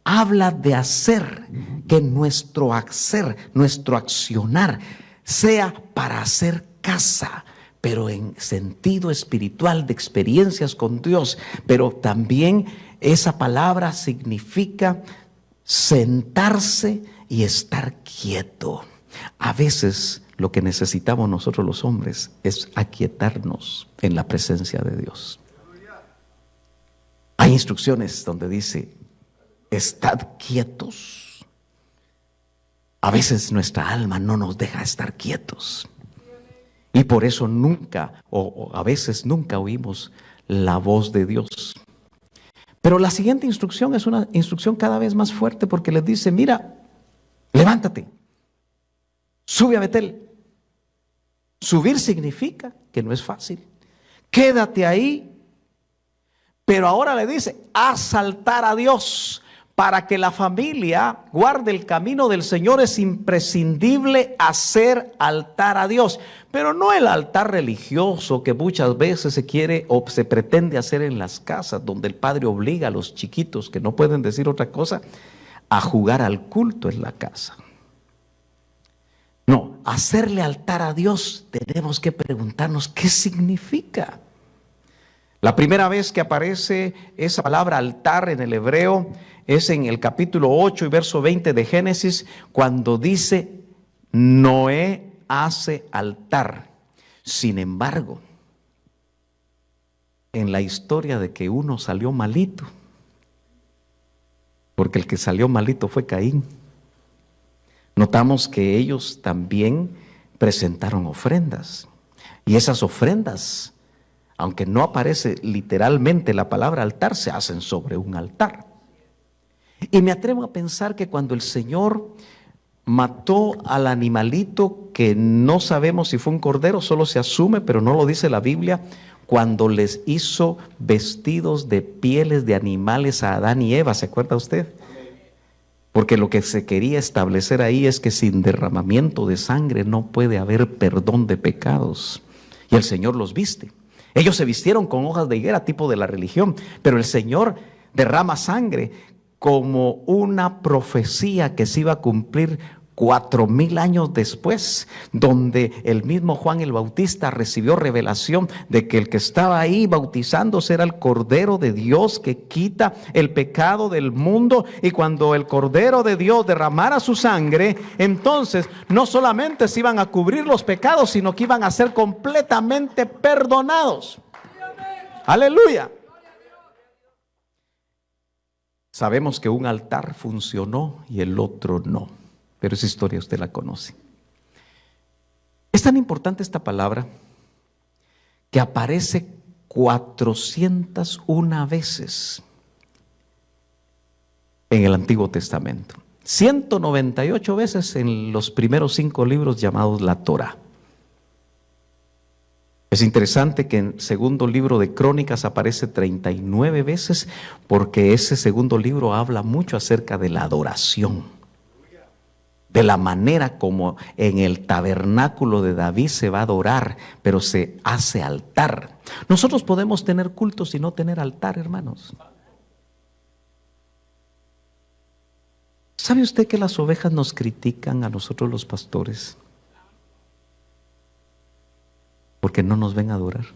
habla de hacer, que nuestro hacer, nuestro accionar sea para hacer casa, pero en sentido espiritual de experiencias con Dios. Pero también esa palabra significa sentarse y estar quieto. A veces lo que necesitamos nosotros los hombres es aquietarnos en la presencia de Dios. Hay instrucciones donde dice, estad quietos. A veces nuestra alma no nos deja estar quietos. Y por eso nunca, o a veces nunca oímos la voz de Dios. Pero la siguiente instrucción es una instrucción cada vez más fuerte, porque les dice, mira, levántate, sube a Betel. Subir significa que no es fácil. Quédate ahí. Pero ahora le dice, asaltar a Dios. Para que la familia guarde el camino del Señor es imprescindible hacer altar a Dios. Pero no el altar religioso que muchas veces se quiere o se pretende hacer en las casas, donde el padre obliga a los chiquitos que no pueden decir otra cosa a jugar al culto en la casa. No, hacerle altar a Dios tenemos que preguntarnos qué significa. La primera vez que aparece esa palabra altar en el hebreo es en el capítulo 8 y verso 20 de Génesis, cuando dice, Noé hace altar. Sin embargo, en la historia de que uno salió malito, porque el que salió malito fue Caín, notamos que ellos también presentaron ofrendas. Y esas ofrendas, aunque no aparece literalmente la palabra altar, se hacen sobre un altar. Y me atrevo a pensar que cuando el Señor mató al animalito, que no sabemos si fue un cordero, solo se asume, pero no lo dice la Biblia, cuando les hizo vestidos de pieles de animales a Adán y Eva, ¿se acuerda usted? Porque lo que se quería establecer ahí es que sin derramamiento de sangre no puede haber perdón de pecados. Y el Señor los viste. Ellos se vistieron con hojas de higuera, tipo de la religión, pero el Señor derrama sangre como una profecía que se iba a cumplir 4000 años después, donde el mismo Juan el Bautista recibió revelación de que el que estaba ahí bautizándose era el Cordero de Dios que quita el pecado del mundo. Y cuando el Cordero de Dios derramara su sangre, entonces no solamente se iban a cubrir los pecados, sino que iban a ser completamente perdonados. Aleluya. Sabemos que un altar funcionó y el otro no, pero esa historia usted la conoce. Es tan importante esta palabra que aparece 401 veces en el Antiguo Testamento, 198 veces en los primeros 5 libros llamados la Torá. Es interesante que en segundo libro de Crónicas aparece 39 veces, porque ese segundo libro habla mucho acerca de la adoración, de la manera como en el tabernáculo de David se va a adorar, pero se hace altar. Nosotros podemos tener cultos y no tener altar, hermanos. ¿Sabe usted que las ovejas nos critican a nosotros los pastores? Porque no nos ven adorar,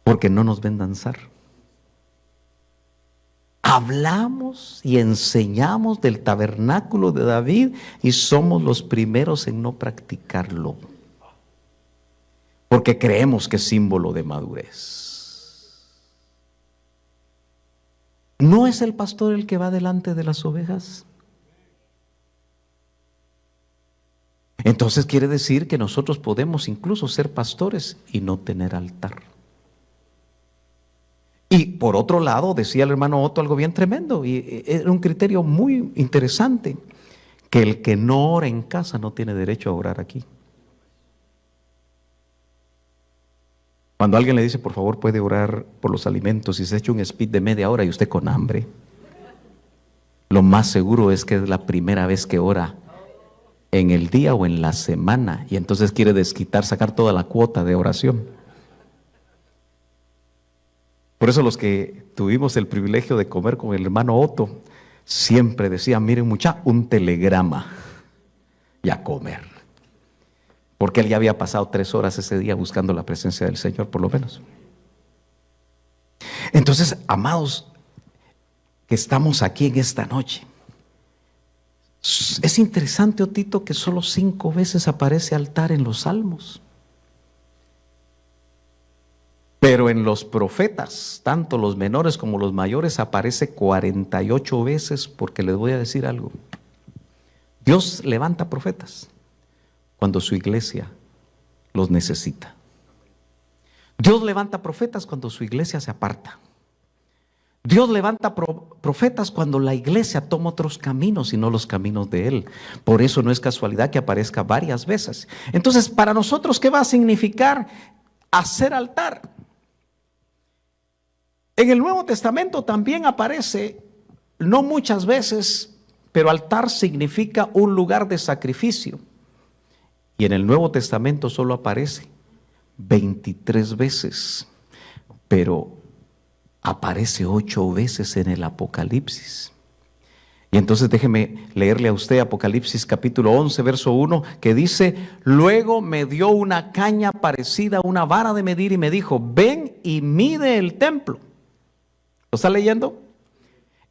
porque no nos ven danzar. Hablamos y enseñamos del tabernáculo de David y somos los primeros en no practicarlo, porque creemos que es símbolo de madurez. ¿No es el pastor el que va delante de las ovejas? Entonces quiere decir que nosotros podemos incluso ser pastores y no tener altar. Y por otro lado, decía el hermano Otto algo bien tremendo, y era un criterio muy interesante, que el que no ora en casa no tiene derecho a orar aquí. Cuando alguien le dice, por favor, puede orar por los alimentos y se echa un speed de media hora y usted con hambre, lo más seguro es que es la primera vez que ora en el día o en la semana y entonces quiere desquitar, sacar toda la cuota de oración. Por eso los que tuvimos el privilegio de comer con el hermano Otto, siempre decían, miren mucha, un telegrama y a comer. Porque él ya había pasado 3 horas ese día buscando la presencia del Señor, por lo menos. Entonces, amados, que estamos aquí en esta noche, es interesante, Otito, que solo 5 veces aparece altar en los salmos. Pero en los profetas, tanto los menores como los mayores, aparece 48 veces, porque les voy a decir algo. Dios levanta profetas cuando su iglesia los necesita. Dios levanta profetas cuando su iglesia se aparta. Dios levanta profetas cuando la iglesia toma otros caminos y no los caminos de Él. Por eso no es casualidad que aparezca varias veces. Entonces, para nosotros, ¿qué va a significar hacer altar? En el Nuevo Testamento también aparece, no muchas veces, pero altar significa un lugar de sacrificio. Y en el Nuevo Testamento solo aparece 23 veces, pero aparece 8 veces en el Apocalipsis. Y entonces déjeme leerle a usted Apocalipsis capítulo 11, verso 1, que dice, luego me dio una caña parecida a una vara de medir y me dijo, ven y mide el templo. ¿Lo está leyendo?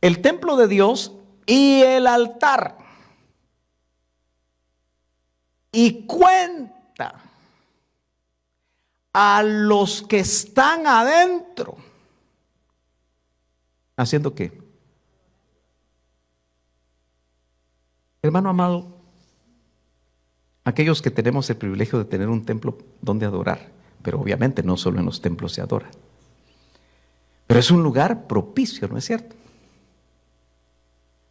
El templo de Dios y el altar. Y cuenta a los que están adentro. ¿Haciendo qué? Hermano amado, aquellos que tenemos el privilegio de tener un templo donde adorar, pero obviamente no solo en los templos se adora, pero es un lugar propicio, ¿no es cierto?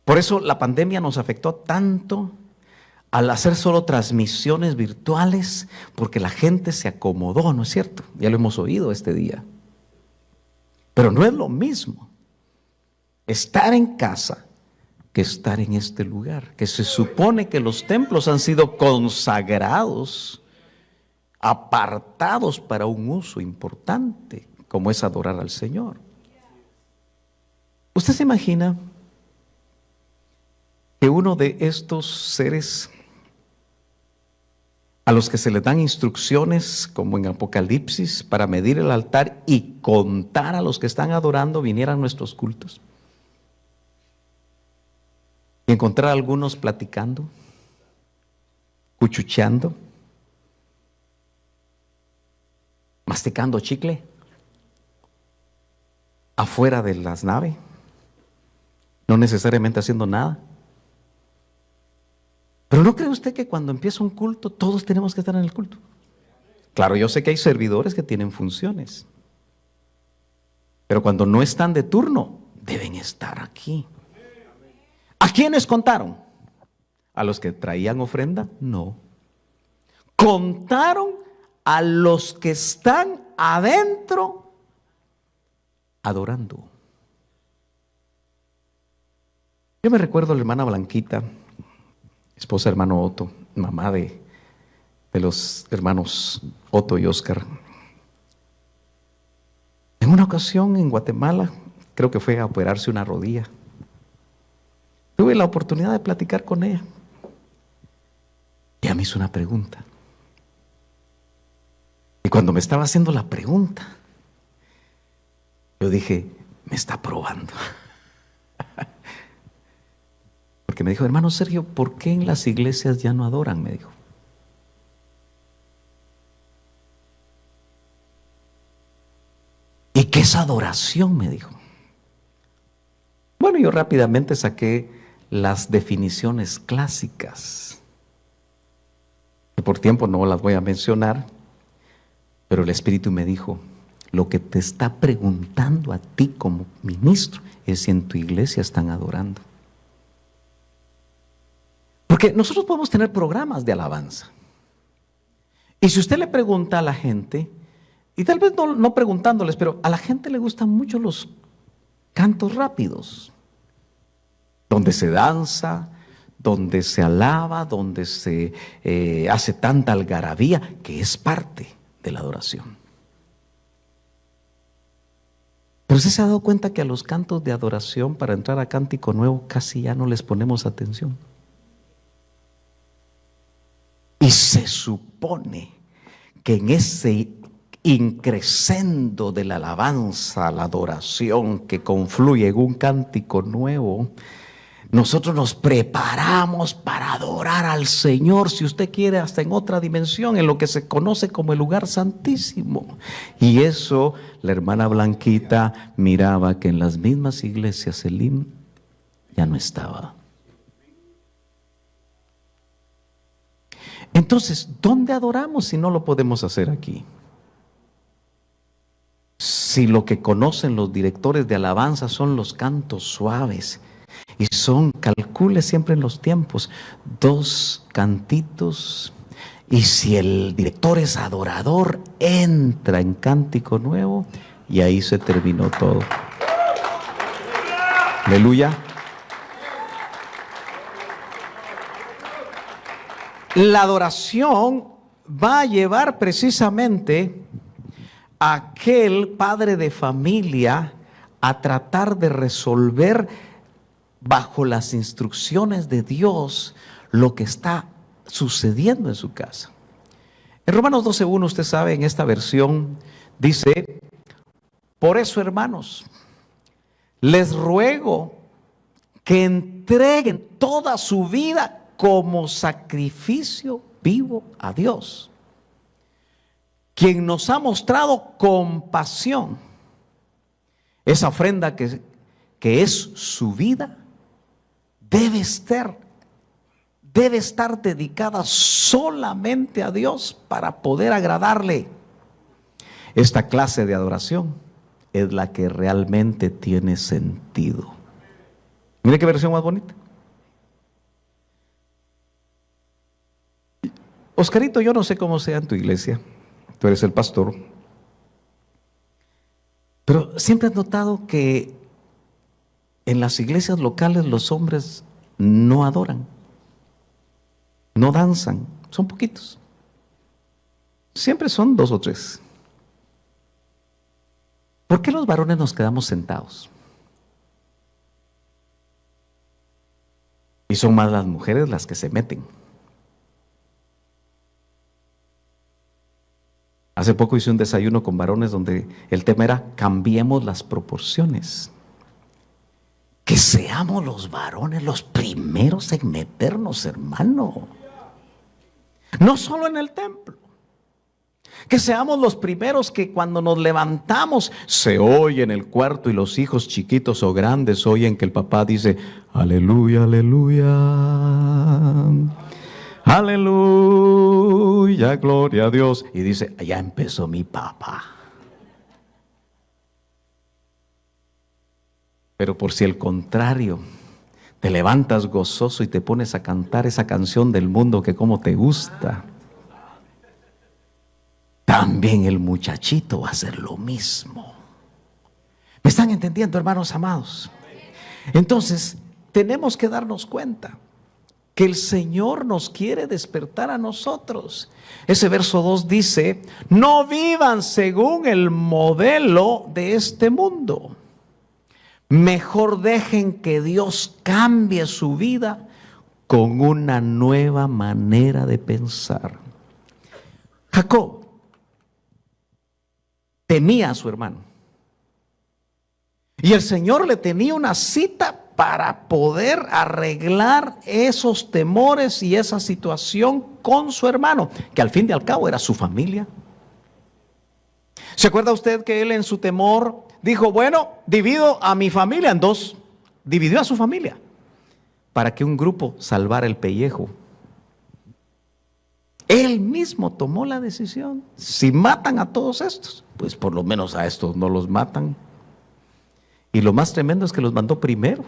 Por eso la pandemia nos afectó tanto al hacer solo transmisiones virtuales, porque la gente se acomodó, ¿no es cierto? Ya lo hemos oído este día. Pero no es lo mismo estar en casa que estar en este lugar, que se supone que los templos han sido consagrados, apartados para un uso importante, como es adorar al Señor. ¿Usted se imagina que uno de estos seres a los que se les dan instrucciones, como en Apocalipsis, para medir el altar y contar a los que están adorando, vinieran nuestros cultos? Y encontrar a algunos platicando, cuchucheando, masticando chicle, afuera de las naves, no necesariamente haciendo nada. Pero ¿no cree usted que cuando empieza un culto, todos tenemos que estar en el culto? Claro, yo sé que hay servidores que tienen funciones, pero cuando no están de turno, deben estar aquí. ¿A quiénes contaron? ¿A los que traían ofrenda? No. Contaron a los que están adentro adorando. Yo me recuerdo a la hermana Blanquita, esposa del hermano Otto, mamá de los hermanos Otto y Oscar. En una ocasión en Guatemala, creo que fue a operarse una rodilla. Tuve la oportunidad de platicar con ella. Ella me hizo una pregunta. Y cuando me estaba haciendo la pregunta, yo dije, me está probando. Porque me dijo, hermano Sergio, ¿por qué en las iglesias ya no adoran? Me dijo. ¿Y qué es adoración? Me dijo. Bueno, yo rápidamente saqué las definiciones clásicas, que por tiempo no las voy a mencionar, pero el Espíritu me dijo, lo que te está preguntando a ti como ministro es si en tu iglesia están adorando. Porque nosotros podemos tener programas de alabanza. Y si usted le pregunta a la gente, Y tal vez no preguntándoles, pero a la gente le gustan mucho los cantos rápidos, donde se danza, donde se alaba, donde se hace tanta algarabía, que es parte de la adoración. Pero usted se ha dado cuenta que a los cantos de adoración, para entrar a Cántico Nuevo, casi ya no les ponemos atención. Y se supone que en ese increscendo de la alabanza, la adoración que confluye en un cántico nuevo, nosotros nos preparamos para adorar al Señor, si usted quiere, hasta en otra dimensión, en lo que se conoce como el lugar santísimo. Y eso, la hermana Blanquita miraba que en las mismas iglesias el himno ya no estaba. Entonces, ¿dónde adoramos si no lo podemos hacer aquí? Si lo que conocen los directores de alabanza son los cantos suaves, y calcule siempre en los tiempos, 2 cantitos, y si el director es adorador, entra en cántico nuevo, y ahí se terminó todo. Aleluya. La adoración va a llevar precisamente a aquel padre de familia a tratar de resolver bajo las instrucciones de Dios lo que está sucediendo en su casa. En Romanos 12:1, usted sabe, en esta versión dice: por eso, hermanos, les ruego que entreguen toda su vida como sacrificio vivo a Dios, quien nos ha mostrado compasión. Esa ofrenda que es su vida debe estar dedicada solamente a Dios para poder agradarle. Esta clase de adoración es la que realmente tiene sentido. Mire qué versión más bonita. Oscarito, yo no sé cómo sea en tu iglesia, tú eres el pastor, pero siempre has notado que en las iglesias locales los hombres no adoran, no danzan, son poquitos. Siempre son 2 o 3. ¿Por qué los varones nos quedamos sentados? Y son más las mujeres las que se meten. Hace poco hice un desayuno con varones donde el tema era: cambiemos las proporciones. Que seamos los varones los primeros en meternos, hermano. No solo en el templo. Que seamos los primeros que cuando nos levantamos se oye en el cuarto, y los hijos chiquitos o grandes oyen que el papá dice: aleluya, aleluya, aleluya, gloria a Dios. Y dice: ya empezó mi papá. Pero por si el contrario, te levantas gozoso y te pones a cantar esa canción del mundo que como te gusta, también el muchachito va a hacer lo mismo. ¿Me están entendiendo, hermanos amados? Entonces, tenemos que darnos cuenta que el Señor nos quiere despertar a nosotros. Ese verso 2 dice: no vivan según el modelo de este mundo. Mejor dejen que Dios cambie su vida con una nueva manera de pensar. Jacob temía a su hermano, y el Señor le tenía una cita para poder arreglar esos temores y esa situación con su hermano, que al fin y al cabo era su familia. ¿Se acuerda usted que él en su temor dijo: bueno, divido a mi familia en 2? Dividió a su familia para que un grupo salvara el pellejo. Él mismo tomó la decisión: si matan a todos estos, pues por lo menos a estos no los matan. Y lo más tremendo es que los mandó primero.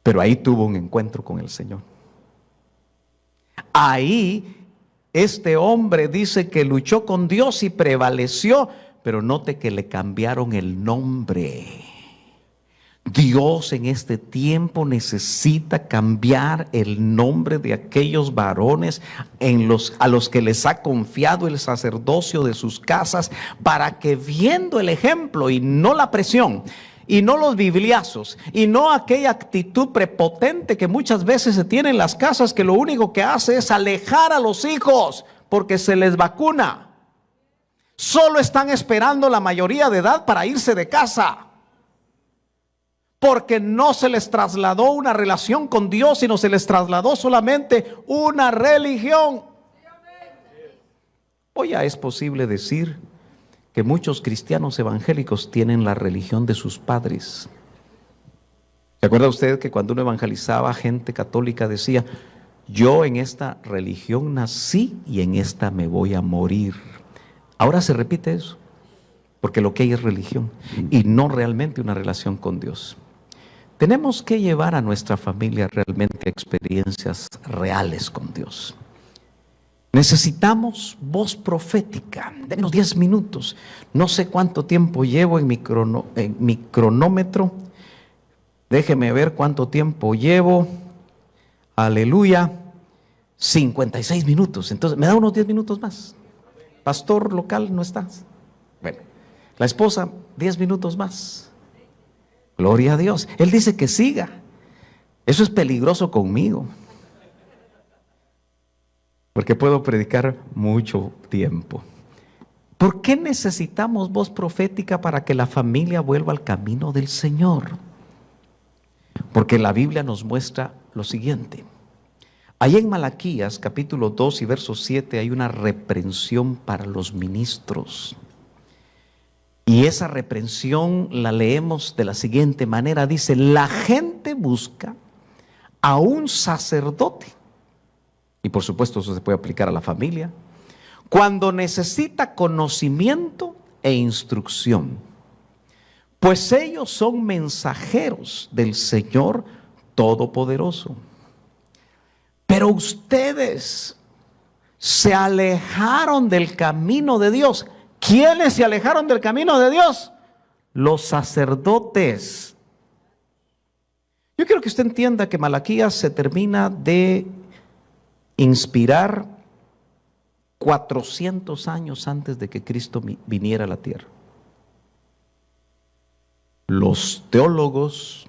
Pero ahí tuvo un encuentro con el Señor. Ahí Este hombre dice que luchó con Dios y prevaleció, pero note que le cambiaron el nombre. Dios en este tiempo necesita cambiar el nombre de aquellos varones a los que les ha confiado el sacerdocio de sus casas, para que, viendo el ejemplo y no la presión, y no los bibliazos, y no aquella actitud prepotente que muchas veces se tiene en las casas, que lo único que hace es alejar a los hijos porque se les vacuna. Solo están esperando la mayoría de edad para irse de casa, porque no se les trasladó una relación con Dios, sino se les trasladó solamente una religión. Hoy ya es posible decir que muchos cristianos evangélicos tienen la religión de sus padres. ¿Se acuerda usted que cuando uno evangelizaba, gente católica decía: yo en esta religión nací y en esta me voy a morir? Ahora se repite eso, porque lo que hay es religión y no realmente una relación con Dios. Tenemos que llevar a nuestra familia realmente a experiencias reales con Dios. Necesitamos voz profética. Denos 10 minutos. No sé cuánto tiempo llevo en mi cronómetro. Déjeme ver cuánto tiempo llevo. Aleluya. 56 minutos. Entonces, ¿me da unos 10 minutos más? Pastor local, ¿no estás? Bueno, la esposa, 10 minutos más. Gloria a Dios. Él dice que siga. Eso es peligroso conmigo, porque puedo predicar mucho tiempo. ¿Por qué necesitamos voz profética para que la familia vuelva al camino del Señor? Porque la Biblia nos muestra lo siguiente. Ahí en Malaquías capítulo 2 y verso 7 hay una reprensión para los ministros. Y esa reprensión la leemos de la siguiente manera. Dice: la gente busca a un sacerdote. Y por supuesto eso se puede aplicar a la familia. Cuando necesita conocimiento e instrucción, pues ellos son mensajeros del Señor Todopoderoso. Pero ustedes se alejaron del camino de Dios. ¿Quiénes se alejaron del camino de Dios? Los sacerdotes. Yo quiero que usted entienda que Malaquías se termina de inspirar 400 años antes de que Cristo viniera a la tierra. Los teólogos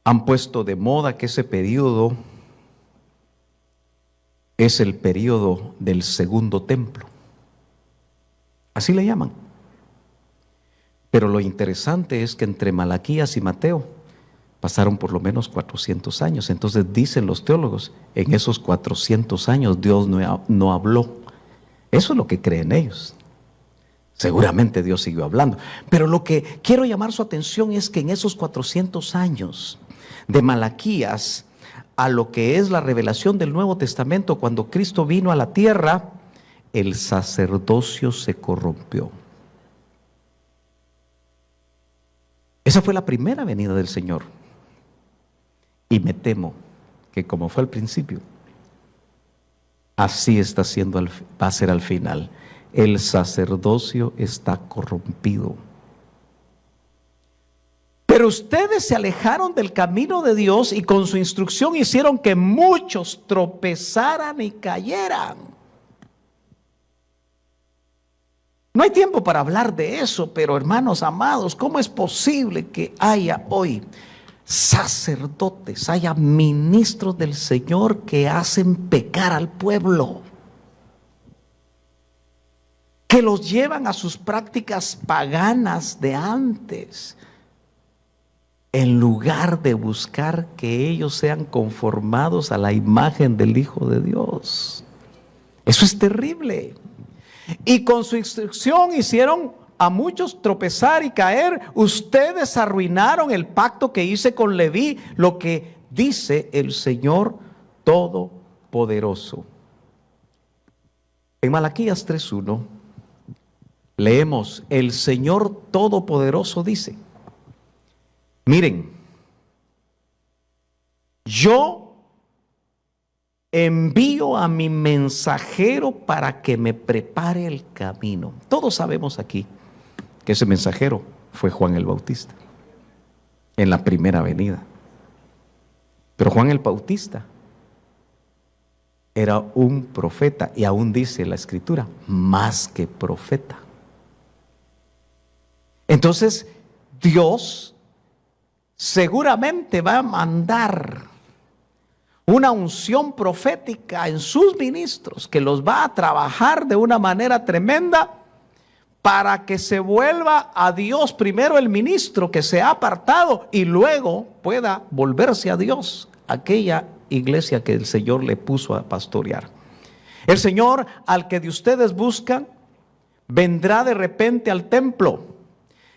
han puesto de moda que ese periodo es el periodo del segundo templo. Así le llaman. Pero lo interesante es que entre Malaquías y Mateo pasaron por lo menos 400 años. Entonces dicen los teólogos, en esos 400 años Dios no habló. Eso es lo que creen ellos. Seguramente Dios siguió hablando. Pero lo que quiero llamar su atención es que en esos 400 años de Malaquías a lo que es la revelación del Nuevo Testamento, cuando Cristo vino a la tierra, el sacerdocio se corrompió. Esa fue la primera venida del Señor. Y me temo que, como fue al principio, así está siendo, va a ser al final. El sacerdocio está corrompido. Pero ustedes se alejaron del camino de Dios y con su instrucción hicieron que muchos tropezaran y cayeran. No hay tiempo para hablar de eso, pero hermanos amados, ¿cómo es posible que haya hoy sacerdotes, haya ministros del Señor que hacen pecar al pueblo, que los llevan a sus prácticas paganas de antes, en lugar de buscar que ellos sean conformados a la imagen del Hijo de Dios? Eso es terrible. Y con su instrucción hicieron a muchos tropezar y caer. Ustedes arruinaron el pacto que hice con Leví, lo que dice el Señor Todopoderoso. En Malaquías 3:1 leemos: el Señor Todopoderoso dice: miren, yo envío a mi mensajero para que me prepare el camino. Todos sabemos aquí que ese mensajero fue Juan el Bautista en la primera venida. Pero Juan el Bautista era un profeta, y aún dice la Escritura, más que profeta. Entonces, Dios seguramente va a mandar una unción profética en sus ministros, que los va a trabajar de una manera tremenda para que se vuelva a Dios primero el ministro que se ha apartado y luego pueda volverse a Dios aquella iglesia que el Señor le puso a pastorear. El Señor al que de ustedes buscan vendrá de repente al templo.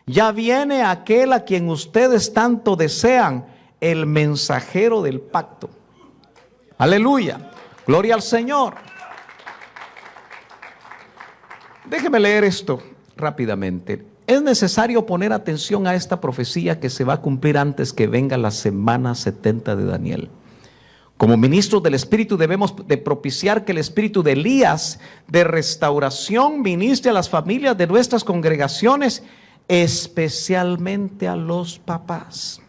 Ya viene aquel a quien ustedes tanto desean, el mensajero del pacto. Aleluya, gloria al Señor. Déjeme leer esto rápidamente. Es necesario poner atención a esta profecía que se va a cumplir antes que venga la semana 70 de Daniel. Como ministros del Espíritu debemos de propiciar que el Espíritu de Elías, de restauración, ministre a las familias de nuestras congregaciones, especialmente a los papás.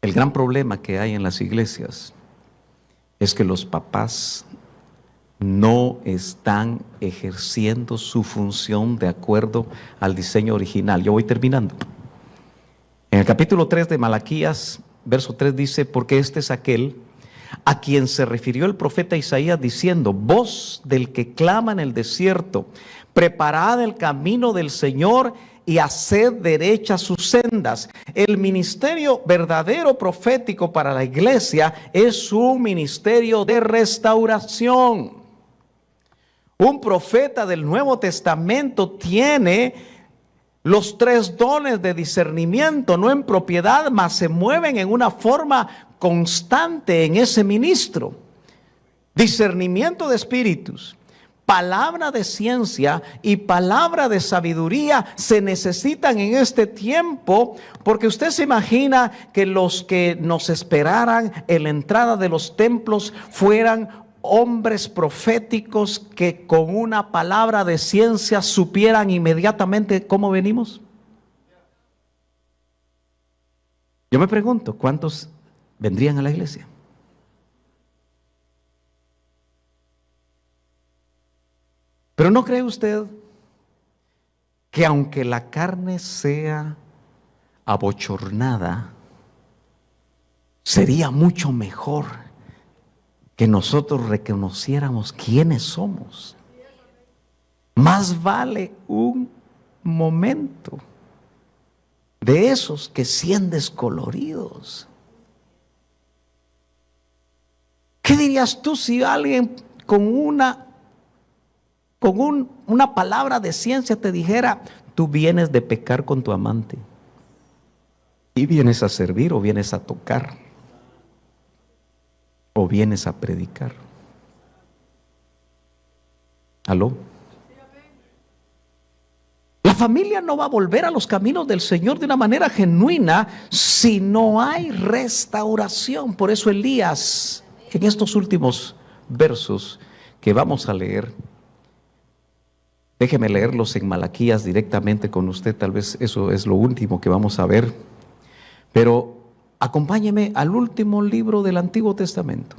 El gran problema que hay en las iglesias es que los papás no están ejerciendo su función de acuerdo al diseño original. Yo voy terminando. En el capítulo 3 de Malaquías, verso 3 dice, porque este es aquel a quien se refirió el profeta Isaías diciendo, voz del que clama en el desierto, preparad el camino del Señor y haced derechas sus sendas. El ministerio verdadero profético para la iglesia es un ministerio de restauración. Un profeta del Nuevo Testamento tiene los 3 dones de discernimiento, no en propiedad, mas se mueven en una forma constante en ese ministro. Discernimiento de espíritus, palabra de ciencia y palabra de sabiduría se necesitan en este tiempo, porque usted se imagina que los que nos esperaran en la entrada de los templos fueran hombres proféticos que con una palabra de ciencia supieran inmediatamente cómo venimos. Yo me pregunto, ¿cuántos vendrían a la iglesia? Pero ¿no cree usted que aunque la carne sea abochornada, sería mucho mejor que nosotros reconociéramos quiénes somos? Más vale un momento de esos que 100 descoloridos. ¿Qué dirías tú si alguien con una palabra de ciencia te dijera, tú vienes de pecar con tu amante y vienes a servir o vienes a tocar o vienes a predicar? ¿Aló? La familia no va a volver a los caminos del Señor de una manera genuina si no hay restauración. Por eso Elías, en estos últimos versos que vamos a leer, déjeme leerlos en Malaquías directamente con usted, tal vez eso es lo último que vamos a ver, pero acompáñeme al último libro del Antiguo Testamento.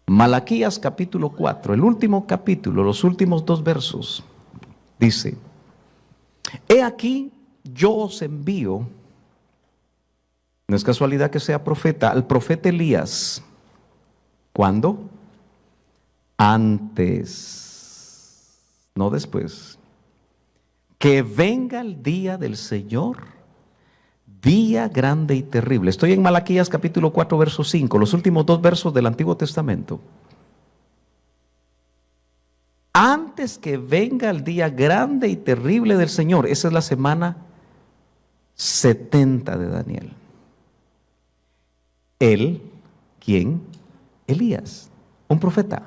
Malaquías capítulo 4, el último capítulo, los últimos 2 versos, dice, he aquí yo os envío, no es casualidad que sea profeta, al profeta Elías. ¿Cuándo? Antes, no después, que venga el día del Señor, día grande y terrible. Estoy en Malaquías capítulo 4 verso 5, los últimos 2 versos del Antiguo Testamento. Antes que venga el día grande y terrible del Señor. Esa es la semana 70 de Daniel. Él, ¿quién? Elías, un profeta.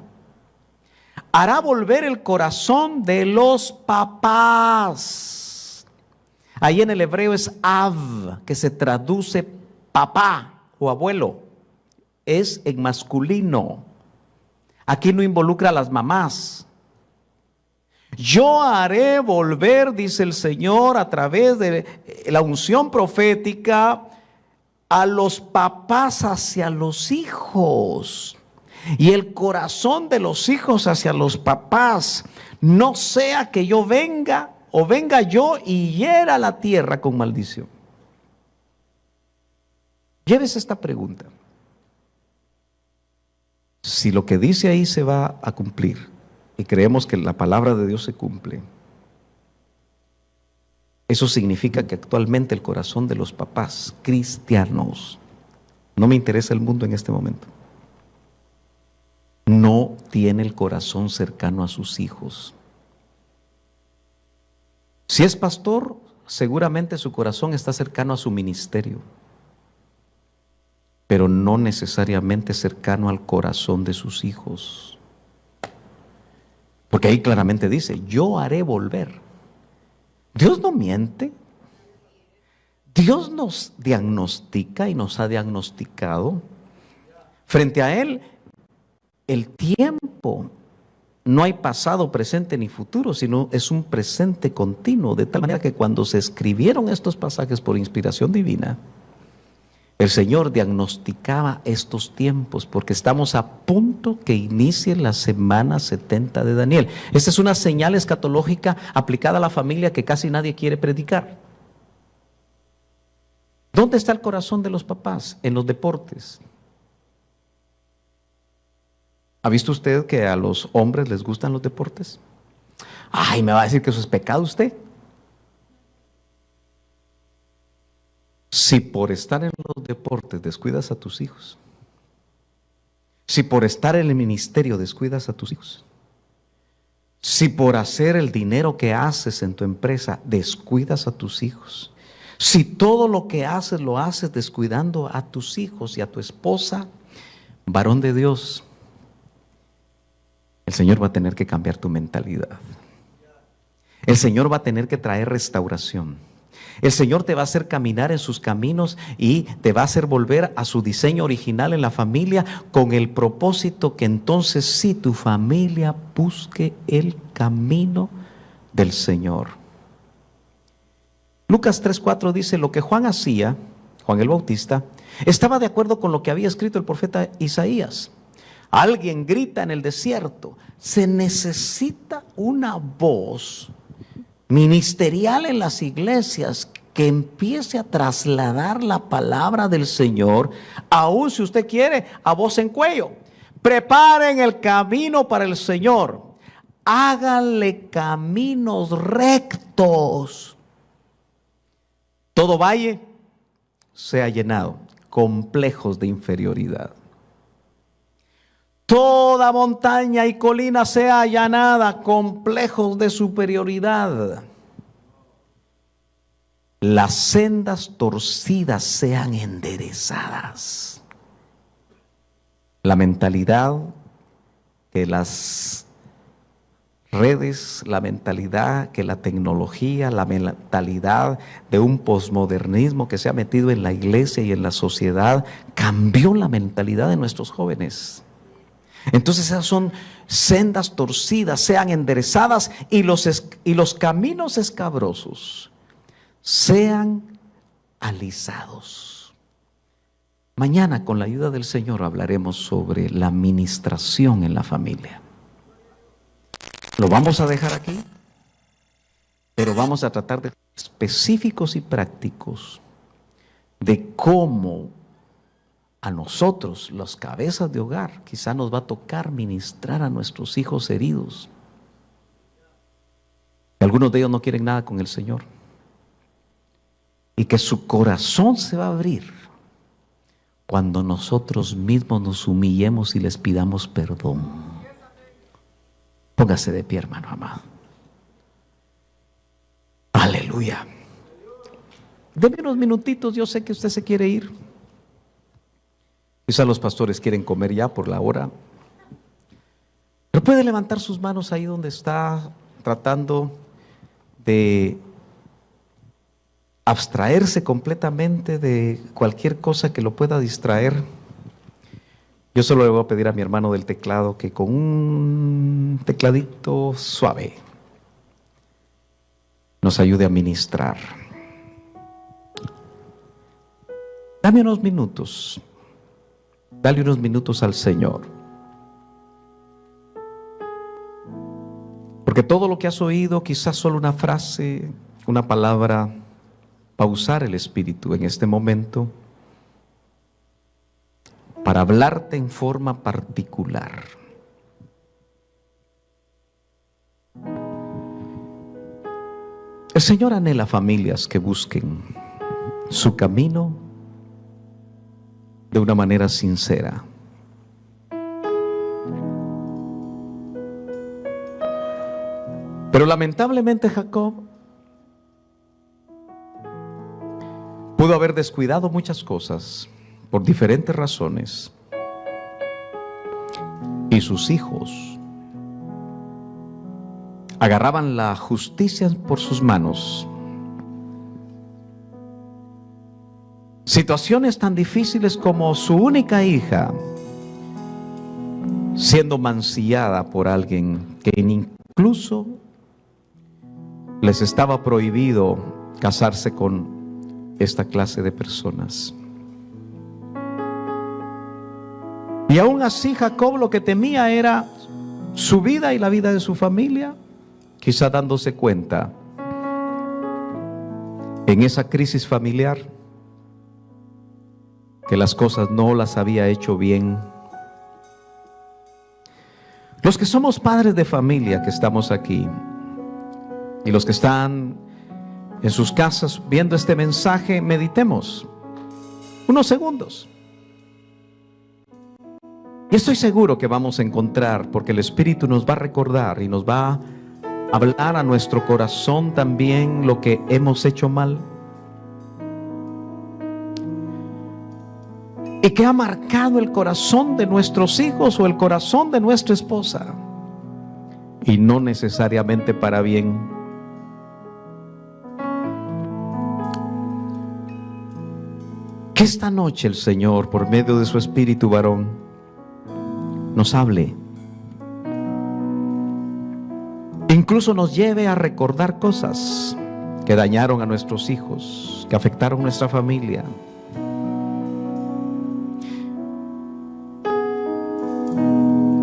Hará volver el corazón de los papás. Ahí en el hebreo es Av, que se traduce papá o abuelo. es en masculino. Aquí no involucra a las mamás. Yo haré volver, dice el Señor, a través de la unción profética, a los papás hacia los hijos. Y el corazón de los hijos hacia los papás. No sea que yo venga o venga yo y hiera la tierra con maldición. Llévese esta pregunta. Si lo que dice ahí se va a cumplir, y creemos que la palabra de Dios se cumple, eso significa que actualmente el corazón de los papás cristianos, no me interesa el mundo en este momento, no tiene el corazón cercano a sus hijos. Si es pastor, seguramente su corazón está cercano a su ministerio, pero no necesariamente cercano al corazón de sus hijos. Porque ahí claramente dice, yo haré volver. Dios no miente. Dios nos diagnostica y nos ha diagnosticado. Frente a Él, el tiempo no hay pasado, presente ni futuro, sino es un presente continuo, de tal manera que cuando se escribieron estos pasajes por inspiración divina, el Señor diagnosticaba estos tiempos, porque estamos a punto que inicie la semana 70 de Daniel. Esta es una señal escatológica aplicada a la familia que casi nadie quiere predicar. ¿Dónde está el corazón de los papás? En los deportes. ¿Ha visto usted que a los hombres les gustan los deportes? Ay, ¿me va a decir que eso es pecado usted? Si por estar en los deportes descuidas a tus hijos, si por estar en el ministerio descuidas a tus hijos, si por hacer el dinero que haces en tu empresa descuidas a tus hijos, si todo lo que haces lo haces descuidando a tus hijos y a tu esposa, varón de Dios, el Señor va a tener que cambiar tu mentalidad. El Señor va a tener que traer restauración. El Señor te va a hacer caminar en sus caminos y te va a hacer volver a su diseño original en la familia, con el propósito que entonces sí tu familia busque el camino del Señor. Lucas 3:4 dice, lo que Juan hacía, Juan el Bautista, estaba de acuerdo con lo que había escrito el profeta Isaías. Alguien grita en el desierto, se necesita una voz ministerial en las iglesias que empiece a trasladar la palabra del Señor, aún si usted quiere, a voz en cuello. Preparen el camino para el Señor, háganle caminos rectos. Todo valle sea llenado, complejos de inferioridad. Toda montaña y colina sea allanada, complejos de superioridad. Las sendas torcidas sean enderezadas. La mentalidad que las redes, la mentalidad que la tecnología, la mentalidad de un posmodernismo que se ha metido en la iglesia y en la sociedad, cambió la mentalidad de nuestros jóvenes. Entonces esas son sendas torcidas, sean enderezadas, y los caminos escabrosos sean alisados. Mañana, con la ayuda del Señor, hablaremos sobre la ministración en la familia. Lo vamos a dejar aquí, pero vamos a tratar de ser específicos y prácticos de cómo a nosotros, los cabezas de hogar, quizá nos va a tocar ministrar a nuestros hijos heridos. Algunos de ellos no quieren nada con el Señor. Y que su corazón se va a abrir cuando nosotros mismos nos humillemos y les pidamos perdón. Póngase de pie, hermano amado. Aleluya. Deme unos minutitos, yo sé que usted se quiere ir. Quizá los pastores quieren comer ya por la hora. Pero puede levantar sus manos ahí donde está, tratando de abstraerse completamente de cualquier cosa que lo pueda distraer. Yo solo le voy a pedir a mi hermano del teclado que con un tecladito suave nos ayude a ministrar. Dame unos minutos. Dale unos minutos al Señor. Porque todo lo que has oído, quizás solo una frase, una palabra, pausar el espíritu en este momento para hablarte en forma particular. El Señor anhela familias que busquen su camino de una manera sincera. Pero lamentablemente Jacob pudo haber descuidado muchas cosas por diferentes razones. Y sus hijos agarraban la justicia por sus manos. Situaciones tan difíciles como su única hija siendo mancillada por alguien que incluso les estaba prohibido casarse con esta clase de personas. Y aún así Jacob lo que temía era su vida y la vida de su familia, quizá dándose cuenta en esa crisis familiar que las cosas no las había hecho bien. Los que somos padres de familia que estamos aquí y los que están en sus casas viendo este mensaje, meditemos unos segundos. Y estoy seguro que vamos a encontrar, porque el Espíritu nos va a recordar y nos va a hablar a nuestro corazón también lo que hemos hecho mal y que ha marcado el corazón de nuestros hijos o el corazón de nuestra esposa, y no necesariamente para bien. Que esta noche el Señor, por medio de su Espíritu, varón, nos hable, incluso nos lleve a recordar cosas que dañaron a nuestros hijos, que afectaron a nuestra familia.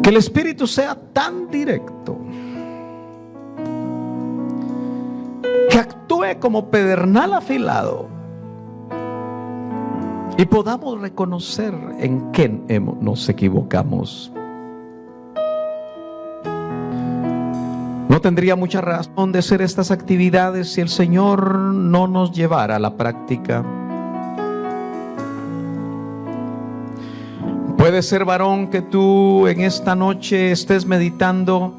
Que el Espíritu sea tan directo, que actúe como pedernal afilado y podamos reconocer en qué nos equivocamos. No tendría mucha razón de ser estas actividades si el Señor no nos llevara a la práctica. Puede ser, varón, que tú en esta noche estés meditando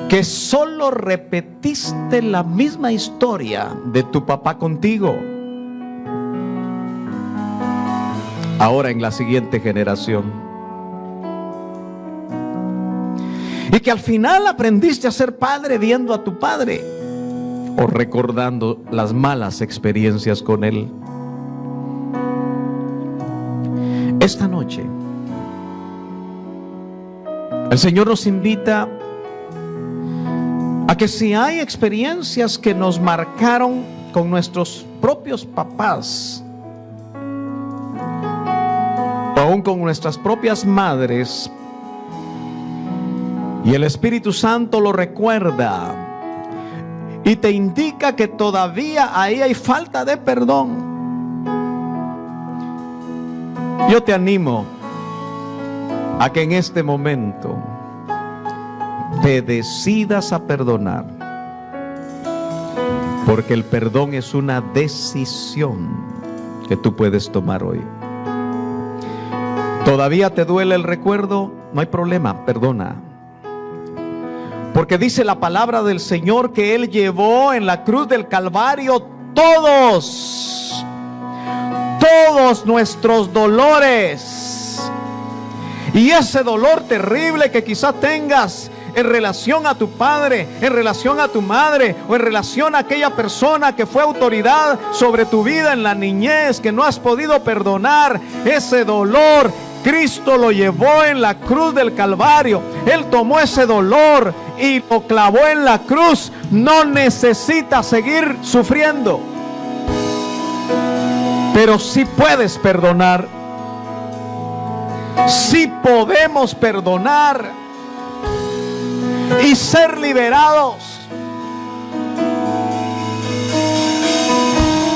que solo repetiste la misma historia de tu papá contigo, ahora en la siguiente generación, y que al final aprendiste a ser padre viendo a tu padre o recordando las malas experiencias con él. Esta noche el Señor nos invita a que si hay experiencias que nos marcaron con nuestros propios papás, o aún con nuestras propias madres, y el Espíritu Santo lo recuerda y te indica que todavía ahí hay falta de perdón, yo te animo a que en este momento te decidas a perdonar, porque el perdón es una decisión que tú puedes tomar hoy. ¿Todavía te duele el recuerdo? No hay problema, perdona. Porque dice la palabra del Señor que Él llevó en la cruz del Calvario todos nuestros dolores. Y ese dolor terrible que quizás tengas en relación a tu padre, en relación a tu madre, o en relación a aquella persona que fue autoridad sobre tu vida en la niñez, que no has podido perdonar. Ese dolor Cristo lo llevó en la cruz del Calvario. Él tomó ese dolor y lo clavó en la cruz. No necesita seguir sufriendo, pero sí puedes perdonar. Sí podemos perdonar y ser liberados.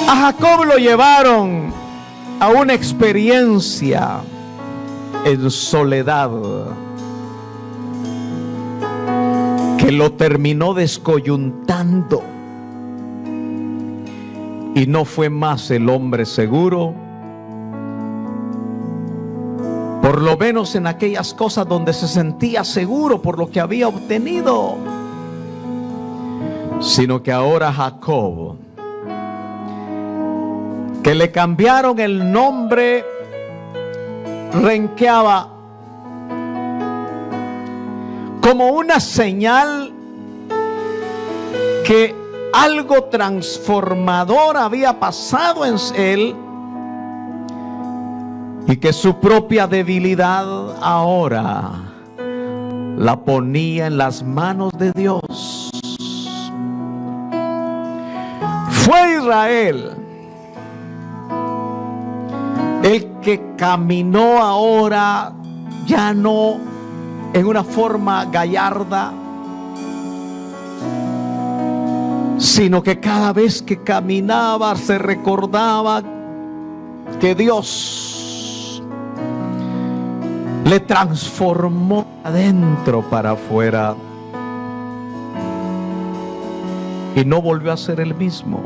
A Jacob lo llevaron a una experiencia en soledad que lo terminó descoyuntando, y no fue más el hombre seguro, por lo menos en aquellas cosas donde se sentía seguro por lo que había obtenido, sino que ahora Jacob, que le cambiaron el nombre, renqueaba como una señal que algo transformador había pasado en él, y que su propia debilidad ahora la ponía en las manos de Dios. Fue Israel el que caminó ahora ya no en una forma gallarda, sino que cada vez que caminaba se recordaba que Dios le transformó adentro para afuera, y no volvió a ser el mismo.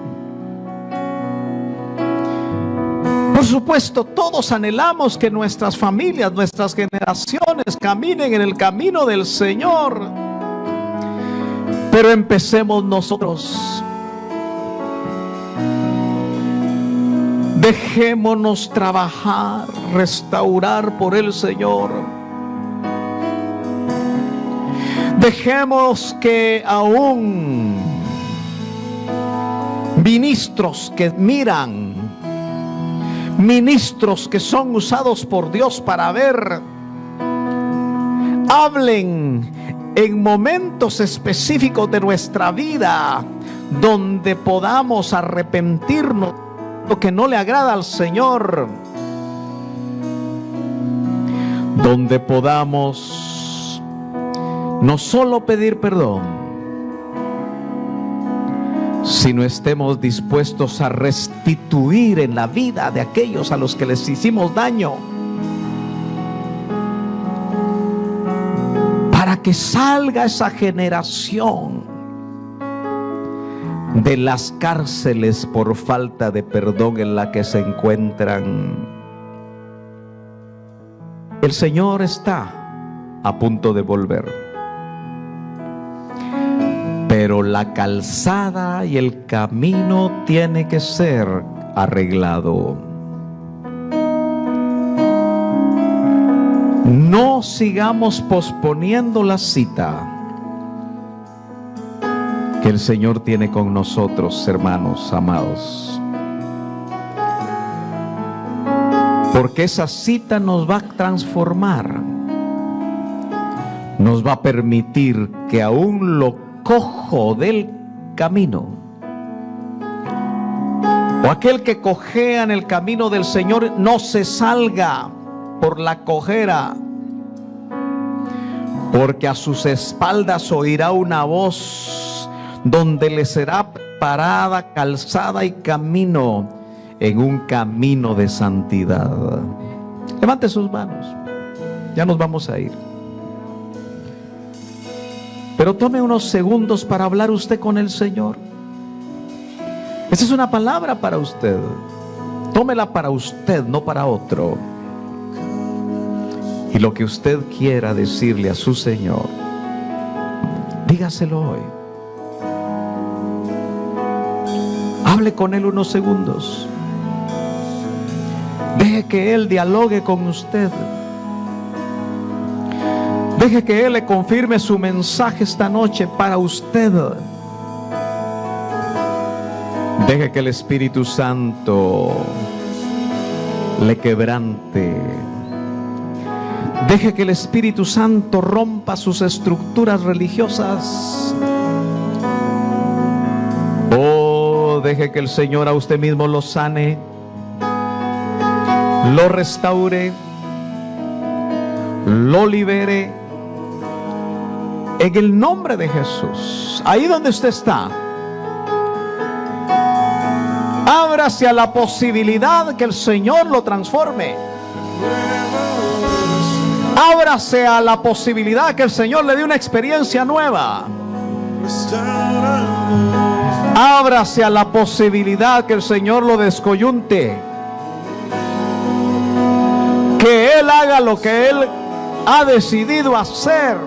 Por supuesto, todos anhelamos que nuestras familias, nuestras generaciones caminen en el camino del Señor. Pero empecemos nosotros. Dejémonos trabajar, restaurar por el Señor. Dejemos que aún ministros que miran, ministros que son usados por Dios para ver, hablen en momentos específicos de nuestra vida donde podamos arrepentirnos de lo que no le agrada al Señor, donde podamos no solo pedir perdón, sino estemos dispuestos a restituir en la vida de aquellos a los que les hicimos daño, para que salga esa generación de las cárceles por falta de perdón en la que se encuentran. El Señor está a punto de volver, pero la calzada y el camino tiene que ser arreglado. No sigamos posponiendo la cita que el Señor tiene con nosotros, hermanos amados, porque esa cita nos va a transformar, nos va a permitir que aún lo cojo del camino, o aquel que cojea en el camino del Señor, no se salga por la cojera, porque a sus espaldas oirá una voz donde le será preparada calzada y camino, en un camino de santidad. Levante sus manos, ya nos vamos a ir. Pero tome unos segundos para hablar usted con el Señor. Esa es una palabra para usted. Tómela para usted, no para otro. Y lo que usted quiera decirle a su Señor, dígaselo hoy. Hable con Él unos segundos. Deje que Él dialogue con usted. Deje que Él le confirme su mensaje esta noche para usted. Deje que el Espíritu Santo le quebrante. Deje que el Espíritu Santo rompa sus estructuras religiosas. Oh, deje que el Señor a usted mismo lo sane, lo restaure, lo libere. En el nombre de Jesús, ahí donde usted está, ábrase a la posibilidad que el Señor lo transforme. Ábrase a la posibilidad que el Señor le dé una experiencia nueva. Ábrase a la posibilidad que el Señor lo descoyunte. Que Él haga lo que Él ha decidido hacer,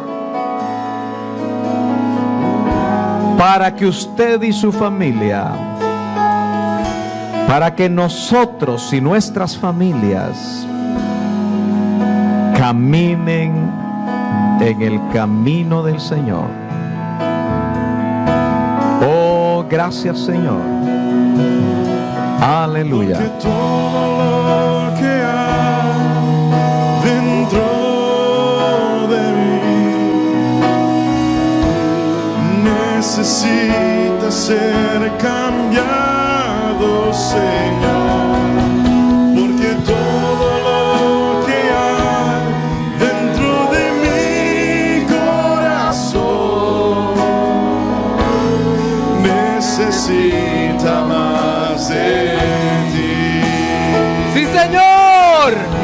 para que usted y su familia, para que nosotros y nuestras familias caminen en el camino del Señor. Oh, gracias, Señor. Aleluya. Porque todo lo que hay dentro de mí necesita ser cambiado, Señor. Porque todo lo que hay dentro de mi corazón necesita más de ti. ¡Sí, Señor!